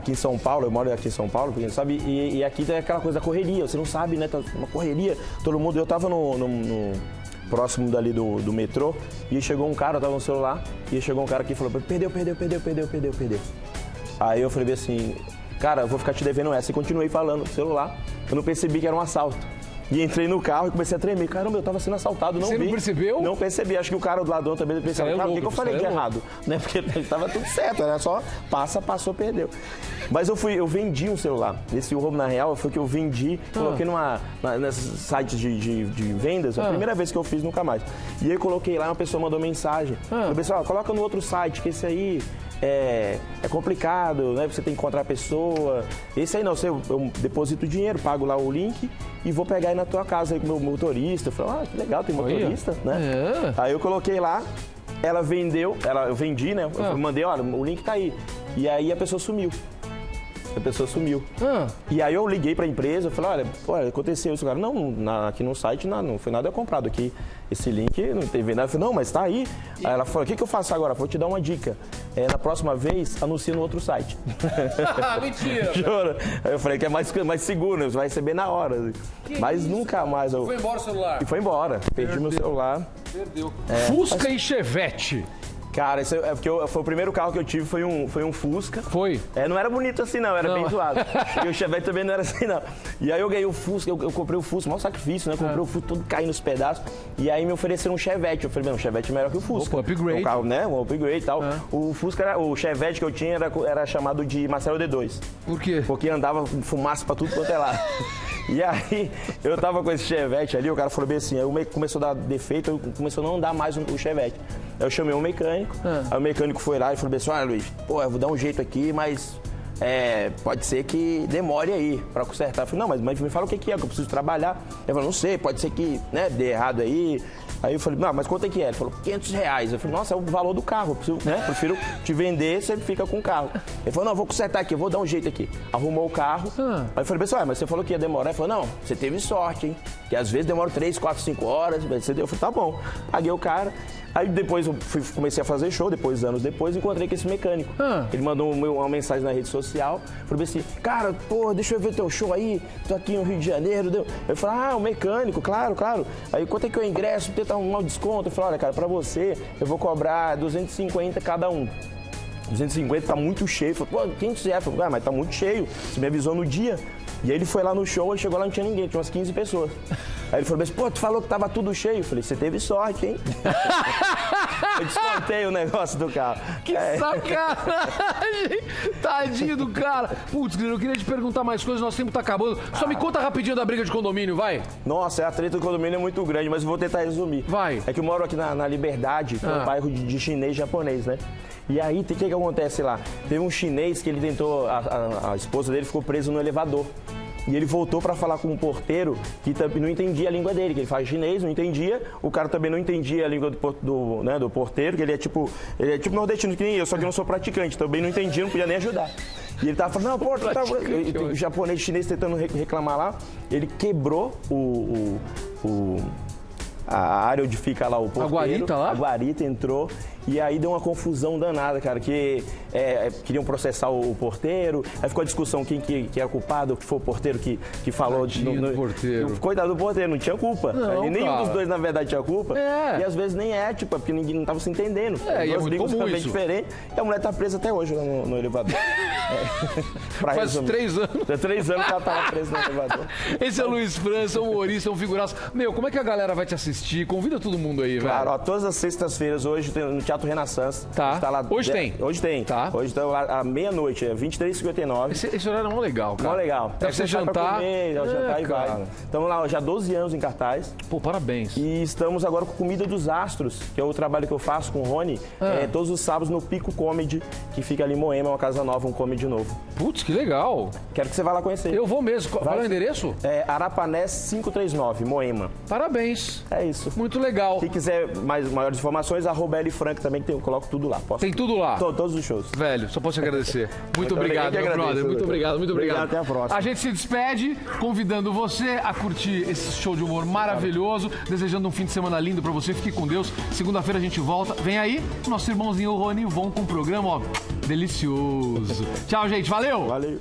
em São Paulo, eu moro aqui em São Paulo, porque sabe, e aqui tem aquela coisa da correria, você não sabe, né, tá uma correria, todo mundo, eu tava no próximo dali do metrô, e chegou um cara, eu tava no celular, e chegou um cara aqui e falou, perdeu. Aí eu falei assim, cara, eu vou ficar te devendo essa, e continuei falando no celular, eu não percebi que era um assalto. E entrei no carro e comecei a tremer. Caramba, eu tava sendo assaltado, não vi. Você não percebeu? Não percebi. Acho que o cara do ladrão também pensava, cara, o que eu falei de errado? Né? Porque tava tudo certo, era só passou, perdeu. Mas eu vendi um celular. Esse roubo, na real, foi que eu vendi, coloquei nesses sites de vendas, a primeira vez que eu fiz, nunca mais. E aí coloquei lá, uma pessoa mandou mensagem. Eu pensei, coloca no outro site, que esse aí é complicado, né? Você tem que encontrar a pessoa. Esse aí não, eu deposito o dinheiro, pago lá o link e vou pegar aí na tua casa aí com o meu motorista. Eu falei, que legal, tem motorista, né? Aí eu coloquei lá, ela vendeu, eu vendi, né? Eu mandei, olha, o link tá aí. E aí a pessoa sumiu. E aí eu liguei pra empresa, eu falei, olha, aconteceu isso, cara. Não, aqui no site não foi nada comprado aqui. Esse link não teve nada. Eu falei, não, mas tá aí. Aí ela falou, o que eu faço agora? Vou te dar uma dica. Na próxima vez, anuncia no outro site. Mentira! Juro. Aí eu falei que é mais seguro, você vai receber na hora. Mas nunca mais eu... Foi embora o celular? E foi embora. Perdi meu celular. Perdeu. Fusca e Chevette. Cara, isso porque foi o primeiro carro que eu tive, foi um Fusca. Foi? Não era bonito assim não, era bem zoado. E o Chevette também não era assim não. E aí eu ganhei o Fusca, eu comprei o Fusca, maior sacrifício, né? Comprei o Fusca, tudo caindo nos pedaços. E aí me ofereceram um Chevette. Eu falei, o Chevette é melhor que o Fusca. Upgrade. Um carro, né? Um upgrade e tal. O Fusca, o Chevette que eu tinha era chamado de Marcelo D2. Por quê? Porque andava com fumaça pra tudo quanto é lá. E aí, eu tava com esse Chevette ali, o cara falou bem assim, aí começou a dar defeito, começou a não andar mais o Chevette. Aí eu chamei um mecânico, aí o mecânico foi lá e falou bem assim, olha Luiz, eu vou dar um jeito aqui, mas pode ser que demore aí pra consertar. Eu falei, não, mas me fala o que é, que eu preciso trabalhar. Ele falou, não sei, pode ser que dê errado aí. Aí eu falei, não, mas quanto é que é? Ele falou, R$500. Eu falei, nossa, é o valor do carro, prefiro te vender, você fica com o carro. Ele falou, não, vou consertar aqui, eu vou dar um jeito aqui. Arrumou o carro, aí eu falei, pessoal, mas você falou que ia demorar. Ele falou, não, você teve sorte, hein? Que às vezes demora 3, 4, 5 horas. Eu falei, tá bom. Paguei o cara. Aí depois eu comecei a fazer show, anos depois, encontrei com esse mecânico. Ele mandou uma mensagem na rede social, falou assim, cara, pô, deixa eu ver teu show aí, tô aqui no Rio de Janeiro. Eu falei, o mecânico, claro. Aí quanto é que eu ingresso, tentar arrumar um desconto? Eu falei, olha, cara, pra você, eu vou cobrar 250 cada um. 250 tá muito cheio. Eu falei, pô, R$500. Eu falei, mas tá muito cheio, você me avisou no dia. E aí ele foi lá no show, ele chegou lá, não tinha ninguém, tinha umas 15 pessoas. Aí ele falou assim, pô, tu falou que tava tudo cheio. Eu falei, você teve sorte, hein? Eu descontei o negócio do carro. Que sacanagem! Tadinho do cara. Putz, eu queria te perguntar mais coisas, nosso tempo tá acabando. Só me conta rapidinho da briga de condomínio, vai. Nossa, a treta do condomínio é muito grande, mas eu vou tentar resumir. Vai. É que eu moro aqui na Liberdade, que é um bairro de chinês e japonês, né? E aí, o que acontece lá? Teve um chinês que ele tentou, a esposa dele ficou presa no elevador. E ele voltou para falar com um porteiro que não entendia a língua dele, que ele fala chinês, não entendia. O cara também não entendia a língua do porteiro, que ele é tipo nordestino, que nem eu, só que eu não sou praticante, também não entendia, não podia nem ajudar. E ele tava falando, não, pô, o japonês chinês tentando reclamar lá, ele quebrou a área onde fica lá o porteiro. A guarita lá? A guarita entrou. E aí deu uma confusão danada, cara, que queriam processar o porteiro, aí ficou a discussão quem que era culpado, que foi o porteiro que falou... do porteiro. Coitado do porteiro, não tinha culpa. Não, nenhum dos dois, na verdade, tinha culpa. E às vezes nem porque ninguém não tava se entendendo. E é muito comum isso. Diferente, e a mulher tá presa até hoje no elevador. Faz 3 anos. Faz 3 anos que ela tava presa no elevador. Esse é o Luiz França, humorista, um figuraço. Meu, como é que a galera vai te assistir? Convida todo mundo aí, velho. Claro, todas as sextas-feiras hoje no Teatro Renaissance. Tá. Está lá, Hoje tem? Hoje tem. Tá. Hoje estão lá à meia-noite, é 23h59. Esse horário é mó legal, cara. Mó legal. Deve ser jantar. Jantar e vai. Estamos lá já há 12 anos em cartaz. Pô, parabéns. E estamos agora com Comida dos Astros, que é o trabalho que eu faço com o Rony, todos os sábados no Pico Comedy, que fica ali em Moema, uma casa nova, um comedy novo. Putz, que legal. Quero que você vá lá conhecer. Eu vou mesmo. Qual é o endereço? É Arapanés 539, Moema. Parabéns. É isso. Muito legal. Se quiser maiores informações, @L Frank também, que eu coloco tudo lá. Tem tudo lá? Todos os shows. Velho, só posso te agradecer. Muito obrigado, meu brother. Muito obrigado, muito obrigado. Até a próxima. A gente se despede, convidando você a curtir esse show de humor maravilhoso, desejando um fim de semana lindo pra você. Fique com Deus. Segunda-feira a gente volta. Vem aí, nosso irmãozinho Rony Von com o programa, ó, delicioso. Tchau, gente. Valeu! Valeu.